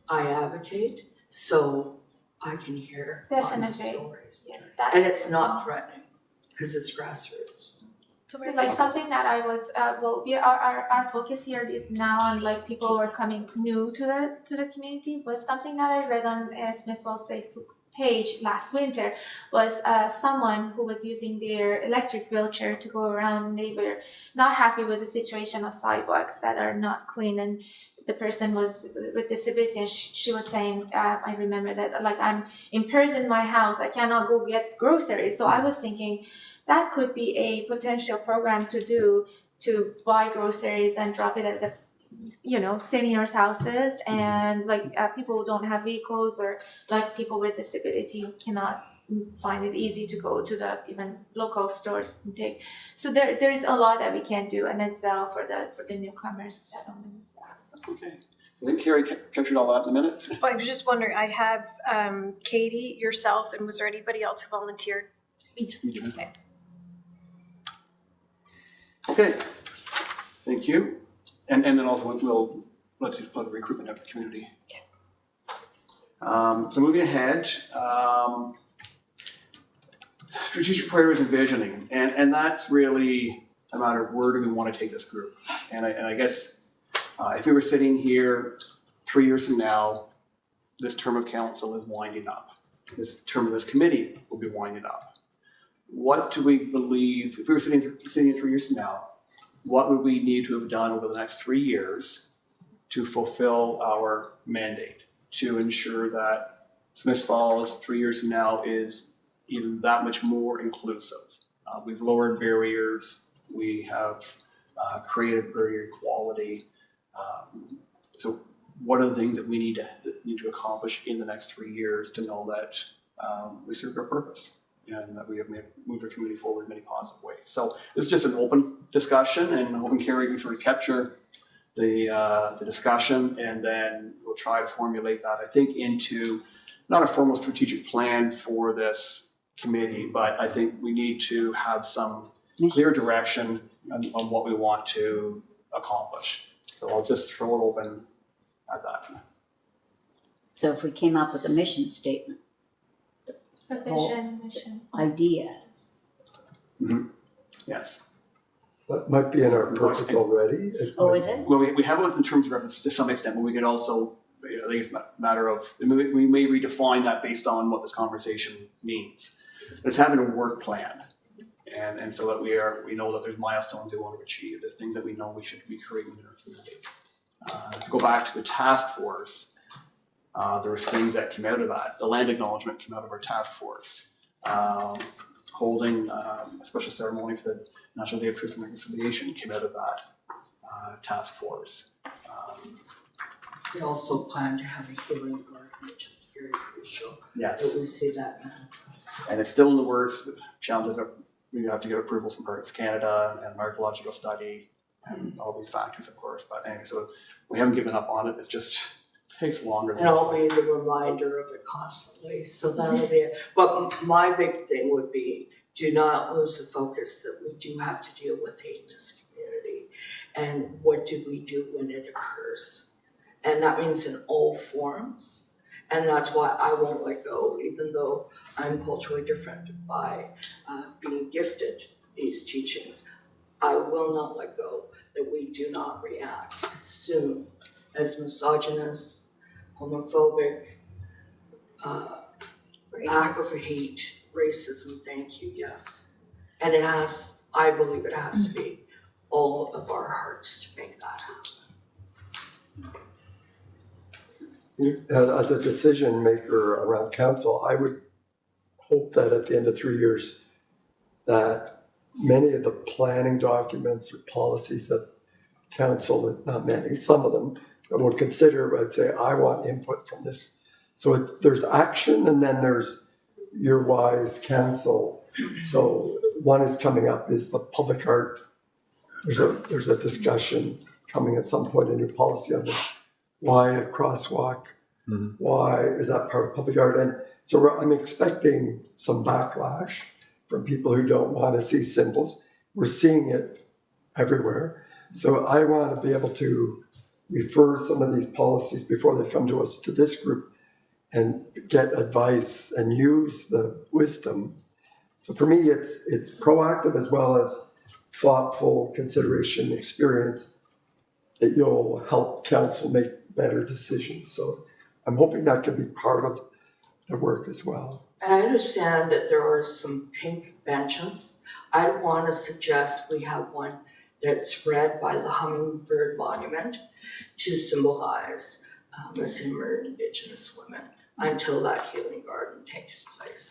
I advocate, so I can hear lots of Definitely. stories. Yes, that. And it's not threatening, because it's grassroots. So like something that I was, our focus here is now on like people who are coming new to the community, was something that I read on Smith Falls Facebook page last winter, was someone who was using their electric wheelchair to go around. They were not happy with the situation of sidewalks that are not clean, and the person was with disability, and she was saying, I remember that, like, I'm impaired in my house, I cannot go get groceries. So I was thinking that could be a potential program to do, to buy groceries and drop it at the, seniors' houses, and like people who don't have vehicles, or like people with disability who cannot find it easy to go to the even local stores and take. So there's a lot that we can do, and as well for the newcomers settlement and stuff. So. Okay. I think Carrie captured all that in a minute. I was just wondering, I have Katie, yourself, and was there anybody else who volunteered? Okay, thank you. And then also we'll let you put the recruitment out to the community. So moving ahead, strategic priorities and visioning, and that's really a matter of where do we want to take this group. And I guess if we were sitting here 3 years from now, this term of council is winding up. This term of this committee will be winding up. What do we believe, if we were sitting 3 years from now, what would we need to have done over the next 3 years to fulfill our mandate, to ensure that Smith Falls 3 years from now is even that much more inclusive? We've lowered barriers, we have created barrier equality. So what are the things that we need to accomplish in the next 3 years to know that we served our purpose and that we have moved our community forward in many positive ways? So this is just an open discussion, and I'm hoping Carrie can sort of capture the discussion, and then we'll try to formulate that, I think, into not a formal strategic plan for this committee, but I think we need to have some clear direction on what we want to accomplish. So I'll just throw it open at that. So if we came up with a mission statement, The vision, mission. idea, Yes. That might be in our purpose already. oh, is it? Well, we have it in terms of reference to some extent, but we could also, I think it's a matter of, we may redefine that based on what this conversation means. It's having a work plan. And so that we know that there's milestones we want to achieve. There's things that we know we should be creating in our community. To go back to the task force, there was things that came out of that. The land acknowledgement came out of our task force. Holding a special ceremony for the National Day of Truth and Reconciliation came out of that task force. They also plan to have a healing garden, which is very crucial. Yes. That we see that manifest. And it's still in the works. The challenges are we have to get approvals from Parks Canada and archaeological study and all these factors, of course. But anyway, so we haven't given up on it. It just takes longer. And I'll be the reminder of it constantly, so that'll be it. But my big thing would be, do not lose the focus that we do have to deal with hate in this community. And what do we do when it occurs? And that means in all forms. And that's why I won't let go, even though I'm culturally different by being gifted these teachings. I will not let go that we do not react as soon as misogynist, homophobic, act of hate, racism, thank you, yes. And it has, I believe it has to be all of our hearts to make that happen. As a decision maker around council, I would hope that at the end of 3 years, that many of the planning documents or policies that council, not many, some of them, would consider, I'd say, I want input from this. So there's action, and then there's your wise counsel. So one is coming up is the public art. There's a discussion coming at some point a new policy on this. Why a crosswalk? Mhm. Why is that part of public art? And so I'm expecting some backlash from people who don't want to see symbols. We're seeing it everywhere. So I want to be able to refer some of these policies before they come to us, to this group, and get advice and use the wisdom. So for me, it's proactive as well as thoughtful consideration, experience that you'll help council make better decisions. So I'm hoping that can be part of the work as well. And I understand that there are some pink benches. I want to suggest we have one that's red by the Hummingbird Monument to symbolize missing murdered Indigenous women until that healing garden takes place.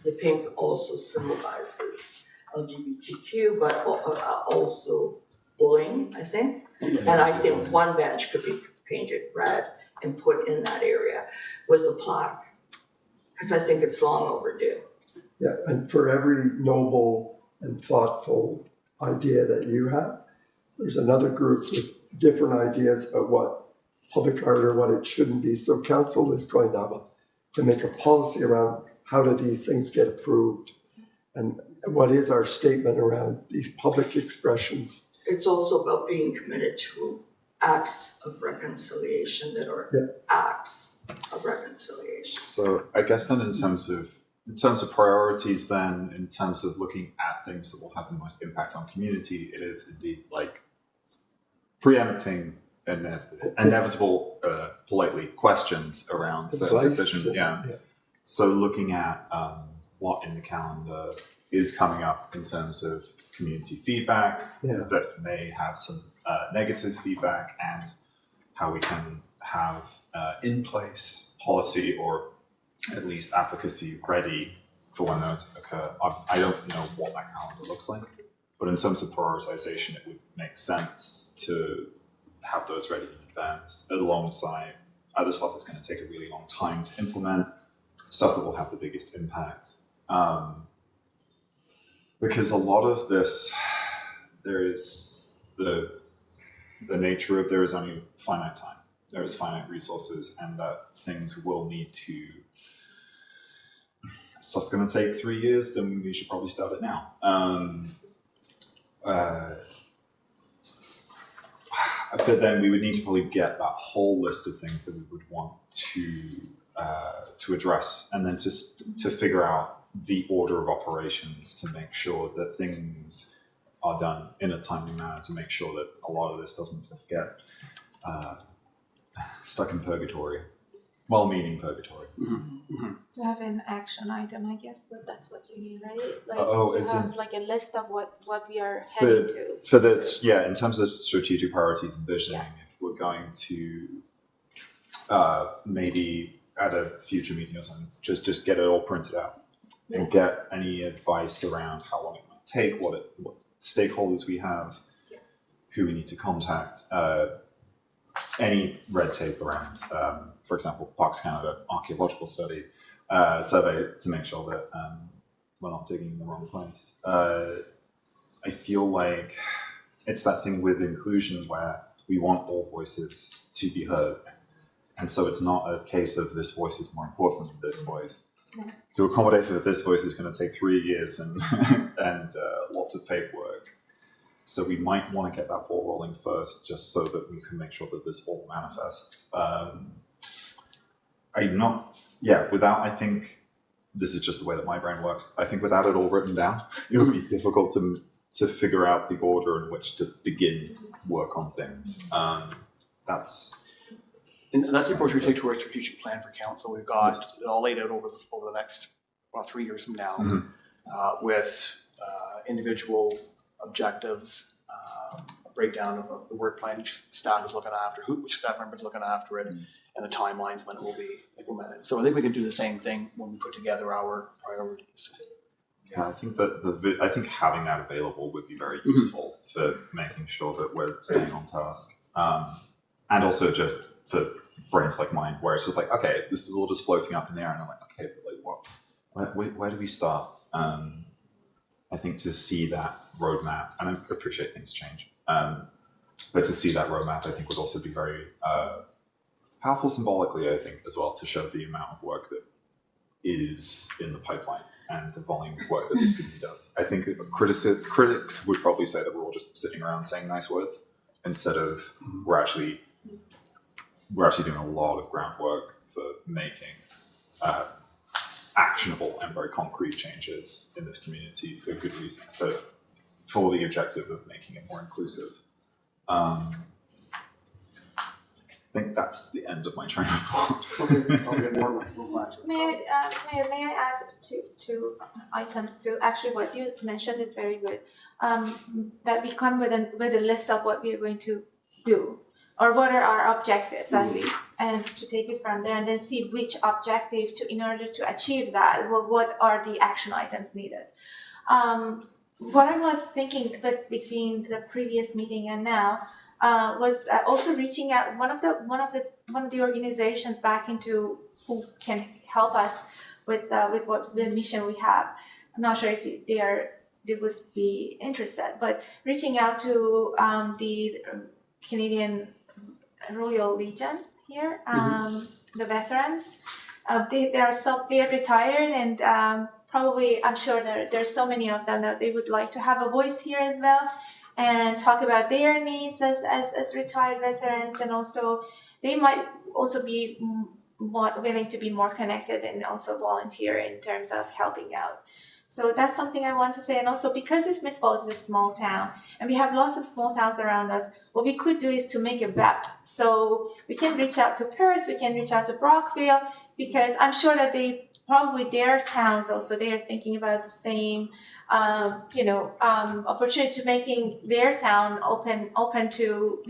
The pink also symbolizes LGBTQ, but also bullying, I think. And I think one bench could be painted red and put in that area with a plaque, because I think it's long overdue. Yeah, and for every noble and thoughtful idea that you have, there's another group with different ideas about what public art or what it shouldn't be. So council is going to make a policy around how do these things get approved, and what is our statement around these public expressions. It's also about being committed to acts of reconciliation that are acts of reconciliation. So I guess then in terms of priorities, then in terms of looking at things that will have the most impact on community, it is indeed like preempting inevitable, politely, questions around certain Advice, decisions. Yeah. So looking at what in the calendar is coming up in terms of community feedback that may have some negative feedback, and how we can have in place policy or at least advocacy ready for when those occur. I don't know what that calendar looks like, but in terms of prioritization, it would make sense to have those ready in advance alongside other stuff that's going to take a really long time to implement, stuff that will have the biggest impact. Because a lot of this, there is the nature of there is only finite time. There is finite resources, and that things will need to. So it's going to take 3 years. Then we should probably start it now. But then we would need to probably get that whole list of things that we would want to address, and then just to figure out the order of operations to make sure that things are done in a timely manner, to make sure that a lot of this doesn't just get stuck in purgatory, well-meaning purgatory. To have an action item, I guess, but that's what you mean, right? Like Oh, to is have it- like a list of what we are heading to. For that, yeah, in terms of strategic priorities and visioning, if we're going to maybe at a future meeting or something, just get it all printed out and get any advice around how long it might take, what stakeholders we have, who we need to contact, any red tape around, for example, Parks Canada archaeological survey to make sure that we're not digging in the wrong place. I feel like it's that thing with inclusion where we want all voices to be heard. And so it's not a case of this voice is more important than this voice. Yeah. To accommodate for this voice is going to take 3 years and lots of paperwork. So we might want to get that ball rolling first, just so that we can make sure that this all manifests. I think this is just the way that my brain works. I think without it all written down, it would be difficult to figure out the order in which to begin work on things. And that's the approach we take to our strategic plan for council. We've got it all laid out over the next 3 years from now, with individual objectives, a breakdown of the work plan each staff is looking after, which staff member is looking after it, and the timelines when it will be implemented. So I think we can do the same thing when we put together our priorities. Yeah, I think that I think having that available would be very useful for making sure that we're staying on task, and also just for brains like mine, where it's just like, okay, this is all just floating up in the air, and I'm like, okay, but like, where do we start? I think to see that roadmap, and I appreciate things change, But to see that roadmap, I think, would also be very powerful symbolically, I think, as well, to show the amount of work that is in the pipeline and the volume of work that this community does. I think critics would probably say that we're all just sitting around saying nice words instead of we're actually doing a lot of groundwork for making actionable and very concrete changes in this community for good reason, for the objective of making it more inclusive. I think that's the end of my train of thought. May I add two items to actually what you mentioned is very good. That we come with a list of what we are going to do, or what are our objectives at least, and to take it from there and then see which objective in order to achieve that, what are the action items needed. What I was thinking between the previous meeting and now was also reaching out one of the organizations back into who can help us with what the mission we have. I'm not sure if they would be interested, but reaching out to the Canadian Royal Legion here, the veterans. They are retired, and probably I'm sure there's so many of them that they would like to have a voice here as well, and talk about their needs as retired veterans, and also they might also be willing to be more connected and also volunteer in terms of helping out. So that's something I want to say. And also because Smith Falls is a small town and we have lots of small towns around us, what we could do is to make a web. So we can reach out to Perth, we can reach out to Brockville, because I'm sure that their towns also, they are thinking about the same opportunity to making their town open to,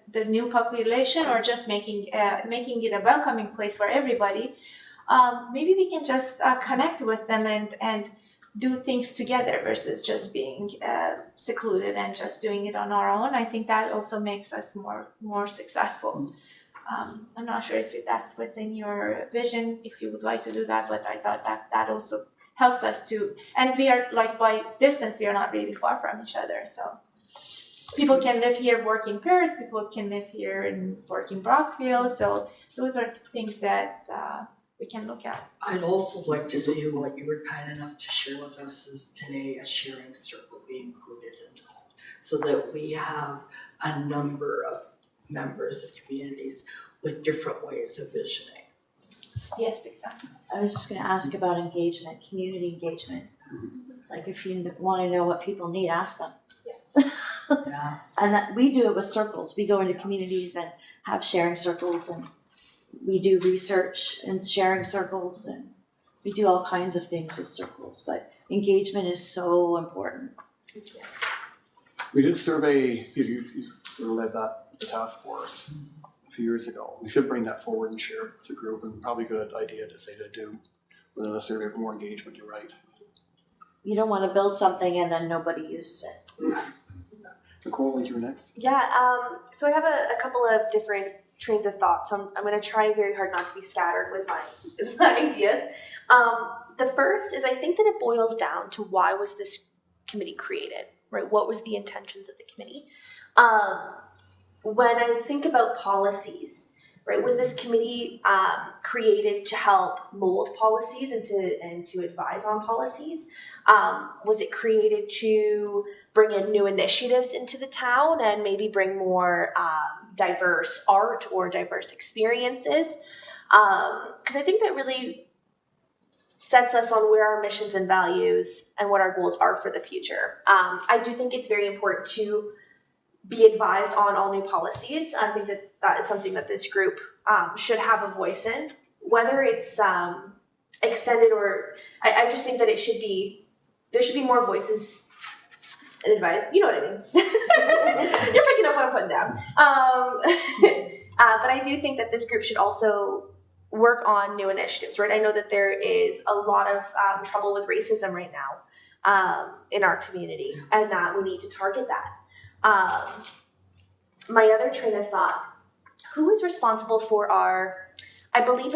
the new population, or just making it a welcoming place for everybody. Maybe we can just connect with them and do things together versus just being secluded and just doing it on our own. I think that also makes us more successful. I'm not sure if that's within your vision, if you would like to do that, but I thought that also helps us to, and we are by distance, we are not really far from each other. So people can live here, work in Paris, people can live here and work in Brockville. So those are things that we can look at. I'd also like to see what you were kind enough to share with us is today, a sharing circle be included in that, so that we have a number of members of communities with different ways of visioning. Yes, exactly. I was just going to ask about engagement, community engagement. It's like if you want to know what people need, ask them. Yeah. And that we do it with circles. We go into communities and have sharing circles, and we do research and sharing circles, and we do all kinds of things with circles. But engagement is so important. We did survey, you sort of led the task force a few years ago. We should bring that forward and share it as a group, and probably a good idea to say to do within a survey for more engagement, you're right. You don't want to build something and then nobody uses it. Nicole, I think you were next. Yeah, so I have a couple of different trains of thought, so I'm going to try very hard not to be scattered with my ideas. The first is I think that it boils down to why was this committee created, right? What was the intentions of the committee? When I think about policies, right, was this committee created to help mold policies and to advise on policies? Was it created to bring in new initiatives into the town and maybe bring more diverse art or diverse experiences? Because I think that really sets us on where our missions and values and what our goals are for the future. I do think it's very important to be advised on all new policies. I think that is something that this group should have a voice in, whether it's extended or I just think that there should be more voices and advice. You know what I mean? You're picking up what I'm putting down. But I do think that this group should also work on new initiatives, right? I know that there is a lot of trouble with racism right now in our community, and that we need to target that. My other train of thought, who is responsible for I believe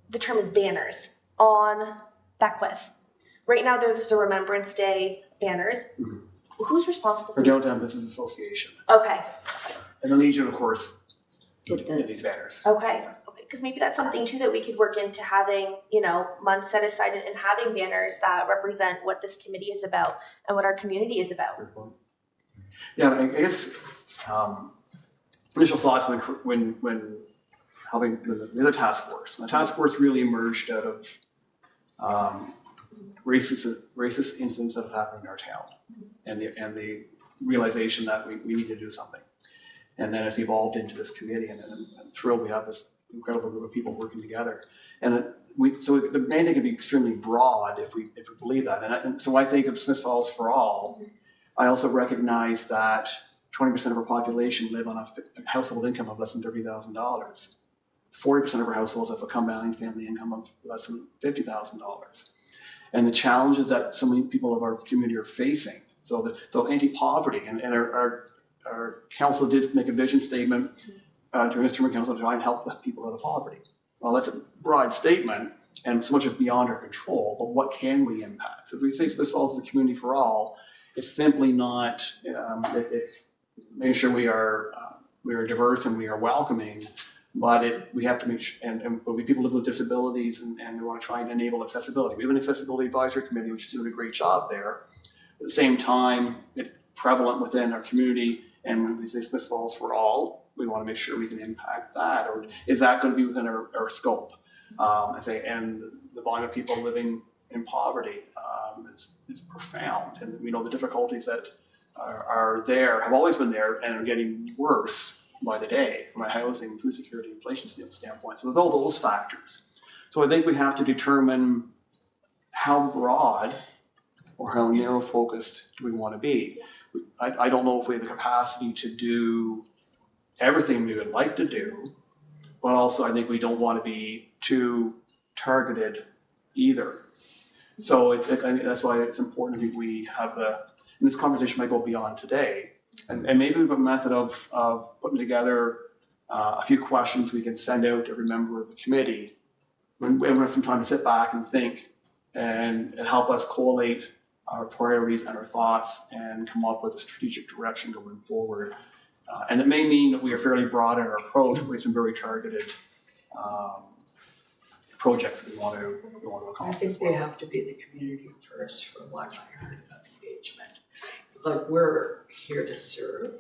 the term is banners on Beckwith. Right now there's a Remembrance Day banners. who's responsible For for Downtown Business Association. Okay, And the Legion, of course, Did did the, these banners. okay, because maybe that's something too that we could work into having, months set aside and having banners that represent what this committee is about and what our community is about. Yeah, I guess initial thoughts when helping with the task force. And the task force really emerged out of racist incidents that have happened in our town, and the realization that we need to do something. And then it's evolved into this committee, and I'm thrilled we have this incredible group of people working together. And so the mandate can be extremely broad if we believe that. And so I think of Smith Falls for All. I also recognize that 20% of our population live on a household income of less than $30,000. 40% of our households have a combined family income of less than $50,000. And the challenges that so many people of our community are facing. So anti-poverty, and our council did make a vision statement during this term of council to try and help the people out of poverty. Well, that's a broad statement, and so much is beyond our control, but what can we impact? So if we say Smith Falls is a community for all, it's simply not, it's making sure we are diverse and we are welcoming, but we have to make sure, but we people live with disabilities, and we want to try and enable accessibility. We have an accessibility advisory committee, which is doing a great job there. At the same time, it's prevalent within our community, and when we say Smith Falls for All, we want to make sure we can impact that, or is that going to be within our scope? And the volume of people living in poverty is profound, and we know the difficulties that are there, have always been there, and are getting worse by the day from a housing, food security, inflation standpoint. So there's all those factors. So I think we have to determine how broad or how narrow focused do we want to be. I don't know if we have the capacity to do everything we would like to do, but also I think we don't want to be too targeted either. So I think that's why it's important that we have and this conversation might go beyond today, and maybe we have a method of putting together a few questions we can send out to every member of the committee when we have some time to sit back and think and help us collate our priorities and our thoughts and come up with a strategic direction going forward. And it may mean that we are fairly broad in our approach, but we have some very targeted projects that we want to I accomplish. think they have to be the community first, from what I heard about engagement. Like, we're here to serve,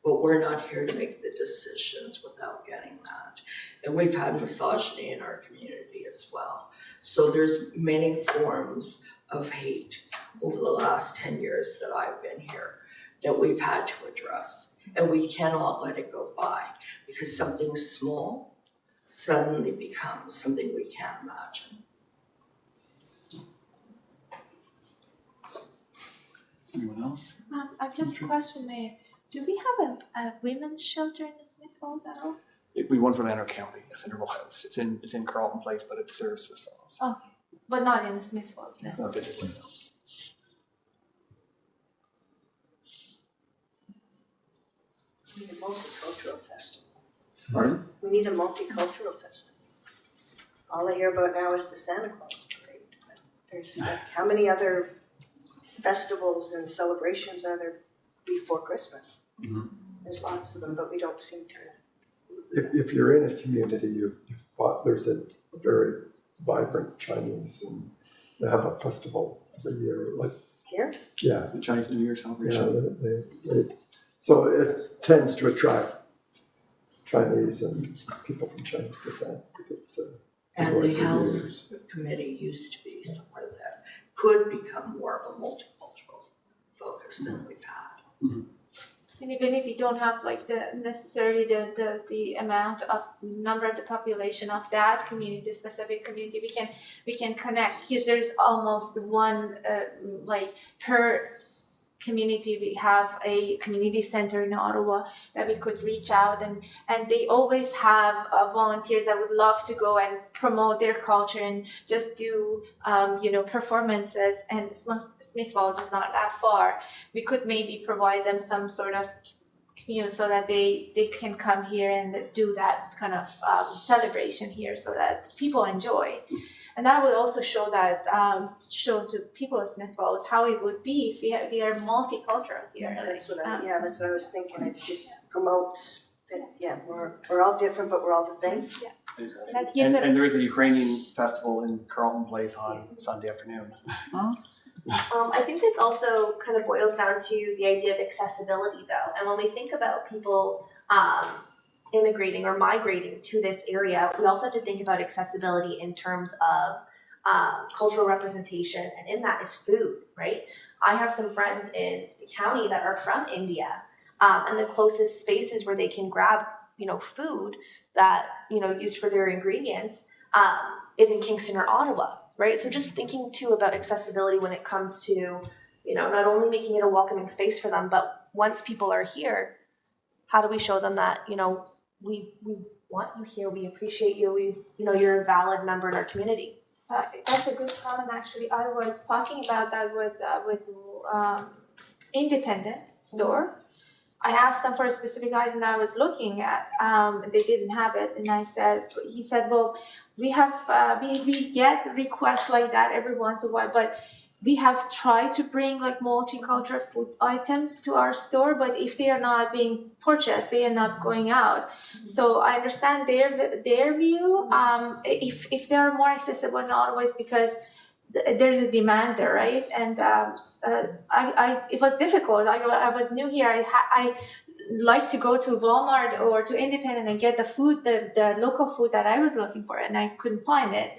but we're not here to make the decisions without getting that. And we've had misogyny in our community as well. So there's many forms of hate over the last 10 years that I've been here that we've had to address. And we cannot let it go by, because something small suddenly becomes something we can't imagine. Anyone else? I've just a question there. Do we have a women's shelter in the Smith Falls at all? We won for Lanark County, a Centerville House. It's in Carlton Place, but it serves Smith Falls. Okay, but not in the Smith Falls Not necessarily. physically, no. We need a multicultural festival. Pardon? We need a multicultural festival. All I hear about now is the Santa Claus parade. But there's how many other festivals and celebrations are there before Christmas? Mhm. There's lots of them, but we don't seem to. if you're in a community, there's a very vibrant Chinese, and they have a festival every year, like, Here? yeah, The Chinese New Year yeah, celebration. so it tends to attract Chinese and people from Chinese descent. It's, And going the for Health years. Committee used to be somewhere that could become more of a multicultural focus than we've had. And even if you don't have like necessarily the amount of number of the population of that community, specific community, we can connect, because there's almost one like per community. We have a community center in Ottawa that we could reach out, and they always have volunteers that would love to go and promote their culture and just do performances. And Smith Falls is not that far. We could maybe provide them some sort of so that they can come here and do that kind of celebration here, so that people enjoy. And that would also show that, show to people in Smith Falls how it would be if we are multicultural here. That's what that's what I was thinking, it's just promotes that, yeah, we're all different, but we're all the same. That gives And it, there is a Ukrainian festival in Carlton Place on Sunday afternoon. I think this also kind of boils down to the idea of accessibility, though. And when we think about people immigrating or migrating to this area, we also have to think about accessibility in terms of cultural representation, and in that is food, right? I have some friends in the county that are from India, and the closest spaces where they can grab, food that, used for their ingredients is in Kingston or Ottawa, right? So just thinking too about accessibility when it comes to, not only making it a welcoming space for them, but once people are here, how do we show them that, we want you here, we appreciate you, you're a valid member in our community. that's a good comment, actually. I was talking about that with Independent store. I asked them for a specific item that I was looking at. They didn't have it, and he said, well, we have we get requests like that every once in a while, but we have tried to bring like multicultural food items to our store, but if they are not being purchased, they end up going out. So I understand their view. If they are more accessible, not always, because there's a demand there, right? And it was difficult. I was new here. I like to go to Walmart or to Independent and get the food, the local food that I was looking for, and I couldn't find it.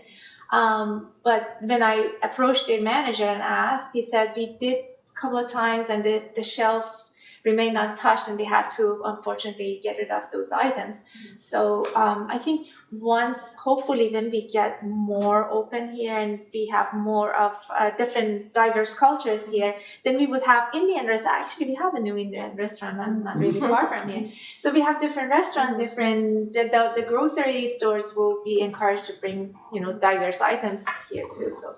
But when I approached their manager and asked, he said we did a couple of times and the shelf remained untouched, and they had to unfortunately get rid of those items. So I think once, hopefully, when we get more open here and we have more of different diverse cultures here, then we would have Indian restaurants. Actually, we have a new Indian restaurant not really far from here. So we have different restaurants, the grocery stores will be encouraged to bring, diverse items here too. So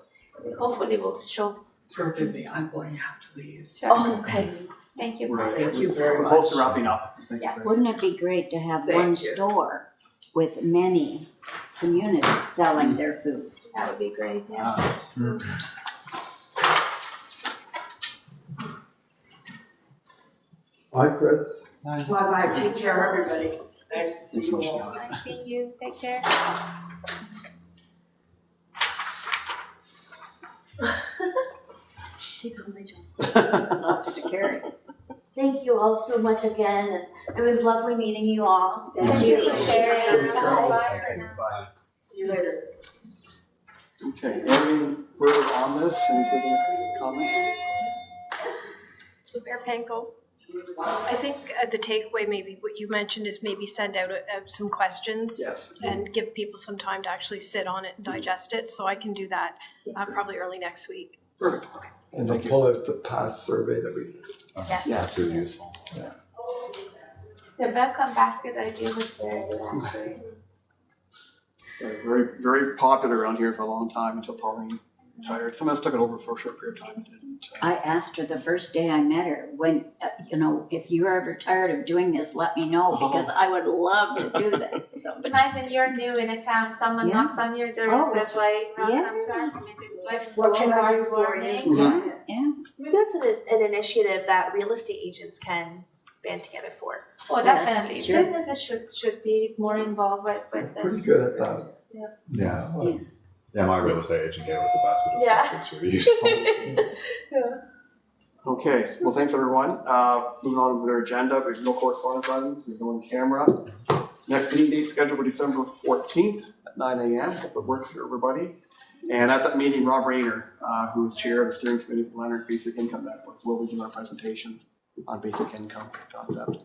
hopefully we'll show. Forgive me, I'm going to have to leave. Sure. Okay. Thank you. Thank you very We're much. close to wrapping up. Thank you, Yeah. Chris. Wouldn't it be great to have Thank one you. store with many communities selling their food? That would be great, yeah. Hi, Chris. Bye-bye, take care, everybody. Nice to see you all. Nice seeing you. Take care. Take on my job. Lots to carry. Thank you all so much again. It was lovely meeting you all. Thank you for sharing. Bye. Bye for now. Bye. See you later. Okay, anything further on this? Any further comments? So Mayor Panko, I think the takeaway, maybe what you mentioned, is maybe send out some questions Yes. and give people some time to actually sit on it and digest it. So I can do that probably early next week. Perfect. And I'll pull out the past survey that we did. Yes. That's really useful. The welcome basket idea was very good, actually. Very, very popular around here for a long time until Pauline retired. Someone else took it over for a short period of time. and didn't, I asked her the first day I met her, when, if you're ever tired of doing this, let me know, because I would love to do that. So, but Imagine you're new in a town, someone Yeah. knocks on your door Oh, and says like, welcome yeah. to our community. It's like What can I so do for you? heartwarming. yeah, Maybe that's an initiative that real estate agents can band together for. Oh, Yeah, definitely. sure. Businesses should be more involved with this. Pretty good at that. Yeah. Well, Yeah, my real estate agent gave us a basket of Yeah. stuff. It's really useful. Okay, well, thanks, everyone. Moving on with our agenda, there's no correspondence items, there's no on camera. Next meeting date scheduled for December 14th at 9 a.m. Hope it works for everybody. And at that meeting, Rob Rayner, who is chair of the steering committee for Leonard Basic Income Network, will be doing our presentation on basic income concept.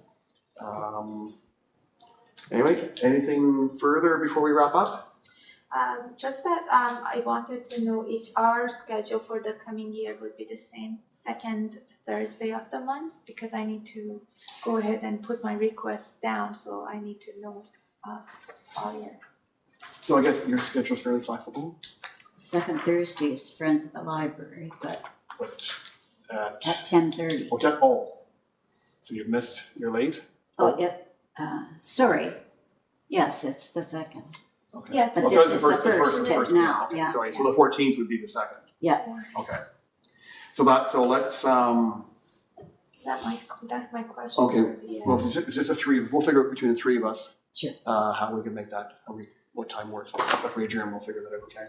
Anyway, anything further before we wrap up? Just that I wanted to know if our schedule for the coming year would be the same second Thursday of the month, because I need to go ahead and put my requests down, so I need to know all year. So I guess your schedule's fairly flexible, second Thursday is Friends at the Library, but but at at, 10:30. so you've missed, you're late? Oh, yeah, sorry. Yes, it's the second. Okay. Yeah, But Oh, so this it's is the the first first meeting. now, Okay, yeah. sorry, so the 14th would be the second. Yeah. Okay. So let's, That's my question. Okay. for the, well, it's just a three, we'll figure out between the three of us. Sure. How we can make that, what time works. If we adjourn, we'll figure that out, okay?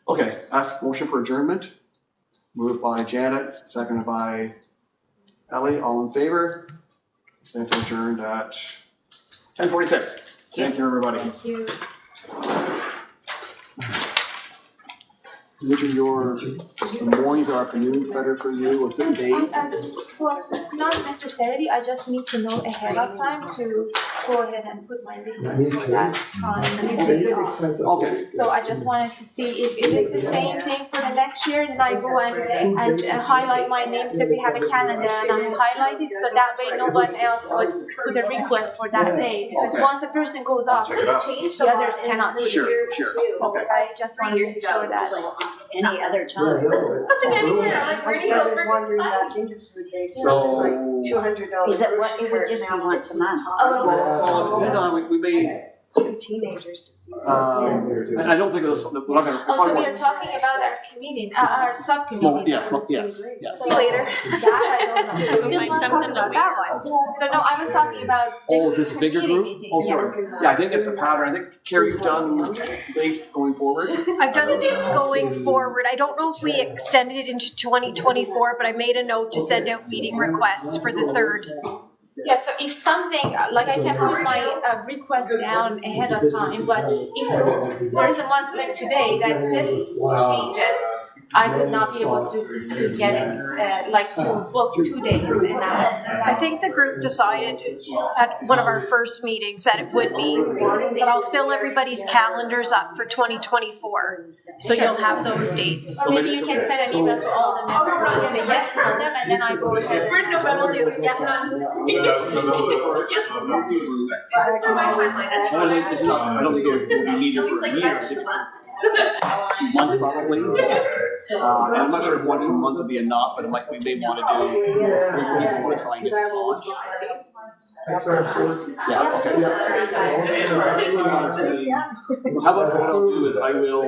Okay, ask motion for adjournment. Moved by Janet, seconded by Ellie, all in favor? Stands adjourned at 10:46. Thank you, everybody. Thank you. So which of your mornings or afternoons better for you, or certain days? Well, not necessarily, I just need to know ahead of time to go ahead and put my request for that time. Okay. So I just wanted to see if it is the same thing for the next year, then I go and highlight my name because we have a calendar and I highlight it, so that way no one else would put a request for that day. Because Okay. once a person goes off, Check it out. the others cannot. Sure, sure, So okay. I just wanted to make sure that. Any other time. I started wandering back into food days, so it's like $200. Is it what, it would just be once a month? Well, depends on, we may, Two teenagers. and I don't think it was, we're not gonna. Also, we are talking about our committee, our subcommittee. Yes, yes. See you later. That I don't know. Find Let's talk something about that that one. So no, I was talking about Oh, the this bigger committee group? meeting. Oh, sorry. Yeah, I think it's the pattern. I think, Carrie, you've done dates going forward. I've done the dates going forward. I don't know if we extended it into 2024, but I made a note to send out meeting requests for the 3rd. Yeah, so if something, like I can put my request down ahead of time, but if there's a month like today that this changes, I would not be able to get it, like to book 2 days in that. I think the group decided at one of our first meetings that it would be, but I'll fill everybody's calendars up for 2024. So you'll have those dates. Or maybe you can send an email to all the members, so you get a yes from them, and then I go ahead and. We'll do it, yeah. I don't think it will be needed for a year. 2 months probably. And I'm not sure if once a month would be enough, but we may want to do, we want to try and get this launched. Yeah, okay. How about what I'll do is I will,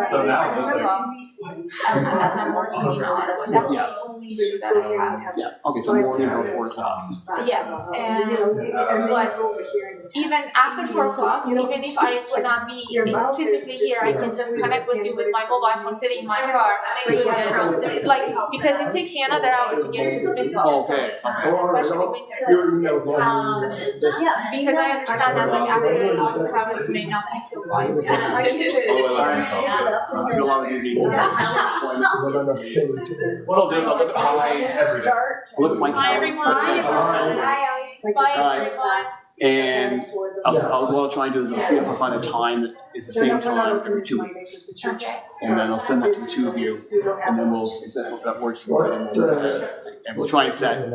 So now, just like. As I'm working on it, so that's the only issue that I have. yeah, okay, so morning or 4 o'clock. Yes, and but even after 4 o'clock, even if I cannot be physically here, I can just connect with you with my mobile phone sitting in my car. Like, because it takes me another hour to get to Smith Falls. Okay. Especially winter. Because I understand that like after office hours may not be so wide. It's a lot of easy. What I'll do is I'll look at my Hi, everyone. Bye, everyone. and what I'll try and do is I'll see if I find a time that is the same time every 2 weeks. Okay. And then I'll send that to the two of you, and then we'll, if that works, and we'll try and set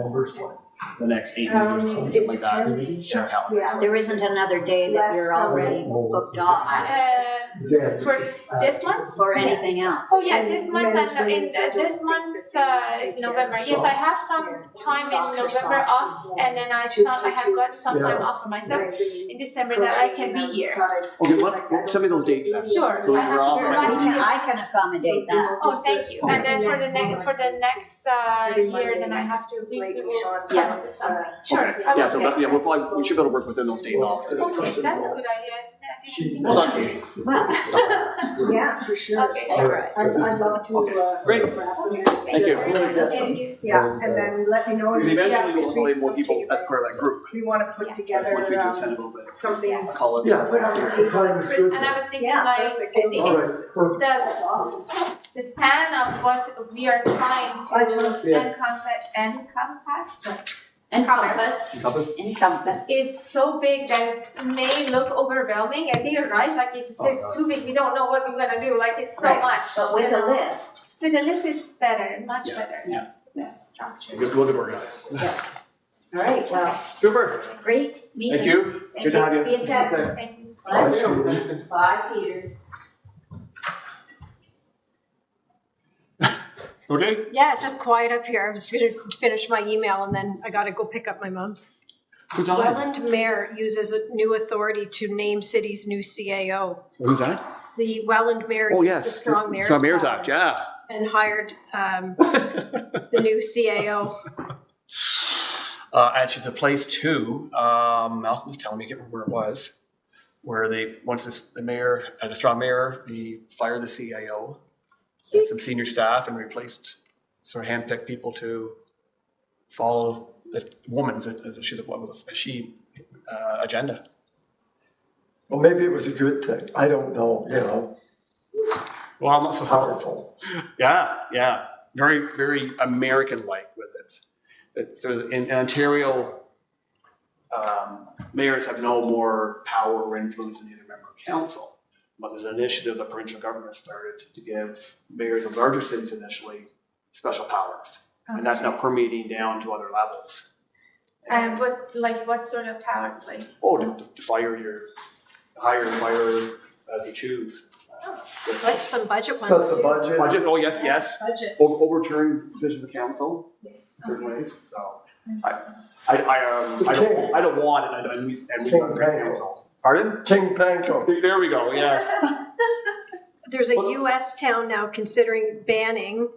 the next 8 meetings, something like that, in our calendars. There isn't another day that you're already booked off For this month? or anything else? Oh yeah, this month and this month is November. Yes, I have some time in November off, and then I have got some time off for myself in December that I can be here. Okay, send me those dates then. Sure. So I we're off. I can accommodate that. Oh, thank you. And then for the next year, then I have to we will Yeah. Sure. Yeah, so that, we should be able to work within those days off. Okay, that's a good idea. Well done, Katie. Yeah, for sure. Okay, sure. I'd love to. Great. Thank you. Thank you. Yeah, and then let me know. Because if- eventually yeah, we'll probably have more people as part of that group. We want to put together Once we do send a little bit, something, call it. Yeah. put on the table. And I was thinking Yeah, like, perfect. I think it's the span of what we are trying to Encompass. encompass is so big that it may look overwhelming. I think you're right, like it's too big, we don't know what we're gonna do, like it's so Right. much. But with a list. With a list, it's better, much Yeah, better. yeah. The structure. Good, look at organized. Yes. All right, well, Super. great meeting. Thank you. Good to have you. Be in touch. Okay. Thank you. Bye, Peter. Okay. Yeah, it's just quiet up here. I was gonna finish my email and then I gotta go pick up my mom. Who died? Welland Mayor uses a new authority to name city's new CAO. Who's that? The Welland Mayor Oh, used yes. the Strong Mayor's Strong Mayor's Act, powers yeah. and hired the new CAO. And she's a place too. Malcolm was telling me, I can't remember where it was, where they once the strong mayor, he fired the CIO and some senior staff and replaced, sort of handpicked people to follow this woman's agenda. Well, maybe it was a good thing. I don't know, you know, Well, I'm not so powerful. Yeah, very, very American-like with it. So in Ontario, mayors have no more power or influence than either member of council. But there's an initiative the provincial government started to give mayors of larger cities initially special powers. And that's now permeating down to other levels. And what sort of powers, like? Oh, to hire and fire as you choose. Like some budget ones Set the too. budget. Budget, oh, yes. Budget. Overturn decisions of council in certain ways, so. I don't want it, and we got the council. Pardon? King Panko. There we go, yes. There's a US town now considering banning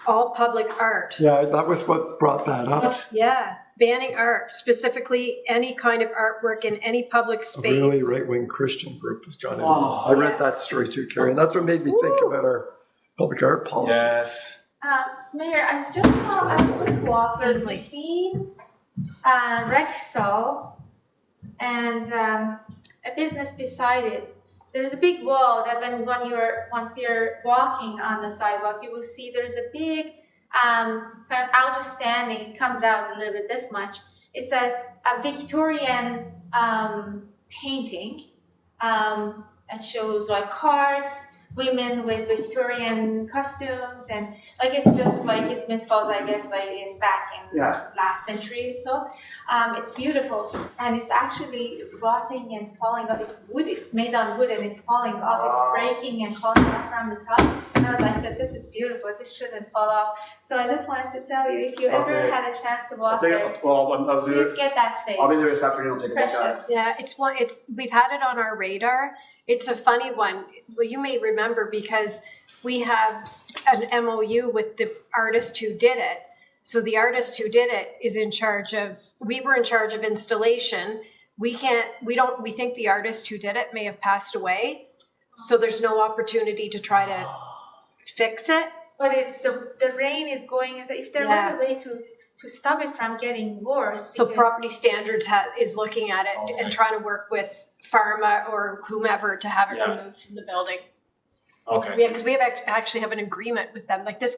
all public art. Yeah, that was what brought that up. Yeah, banning art, specifically any kind of artwork in any public A space. really right-wing Christian group has gone in. Oh. I read that story too, Carrie, and that's what made me think about our public art policy. Yes. Mayor, I was just walking between Rexall and a business beside it. There's a big wall that once you're walking on the sidewalk, you will see there's a big kind of outstanding. It comes out a little bit this much. It's a Victorian painting that shows like cards, women with Victorian costumes, and like it's just like it's Smith Falls, I guess, like back in last century or so. It's beautiful, and it's actually rotting and falling off. It's wood. It's made on wood, and it's falling off. It's breaking and falling off from the top. And as I said, this is beautiful. This shouldn't fall off. So I just wanted to tell you, if you ever Okay. had a chance to I'll walk take there, it, well, I'll do please it. get that saved. I'll be there this afternoon, I'll take a look at it. Precious. Yeah, we've had it on our radar. It's a funny one. Well, you may remember because we have an MOU with the artist who did it. So the artist who did it is we were in charge of installation. We think the artist who did it may have passed away. So there's no opportunity to try to fix it. But it's the rain is going, if there was a way to stop it from getting worse. So because- Property Standards is looking at it and trying to work with Pharma or whomever to have it removed from the building. Okay. Yeah, because we actually have an agreement with them. Like this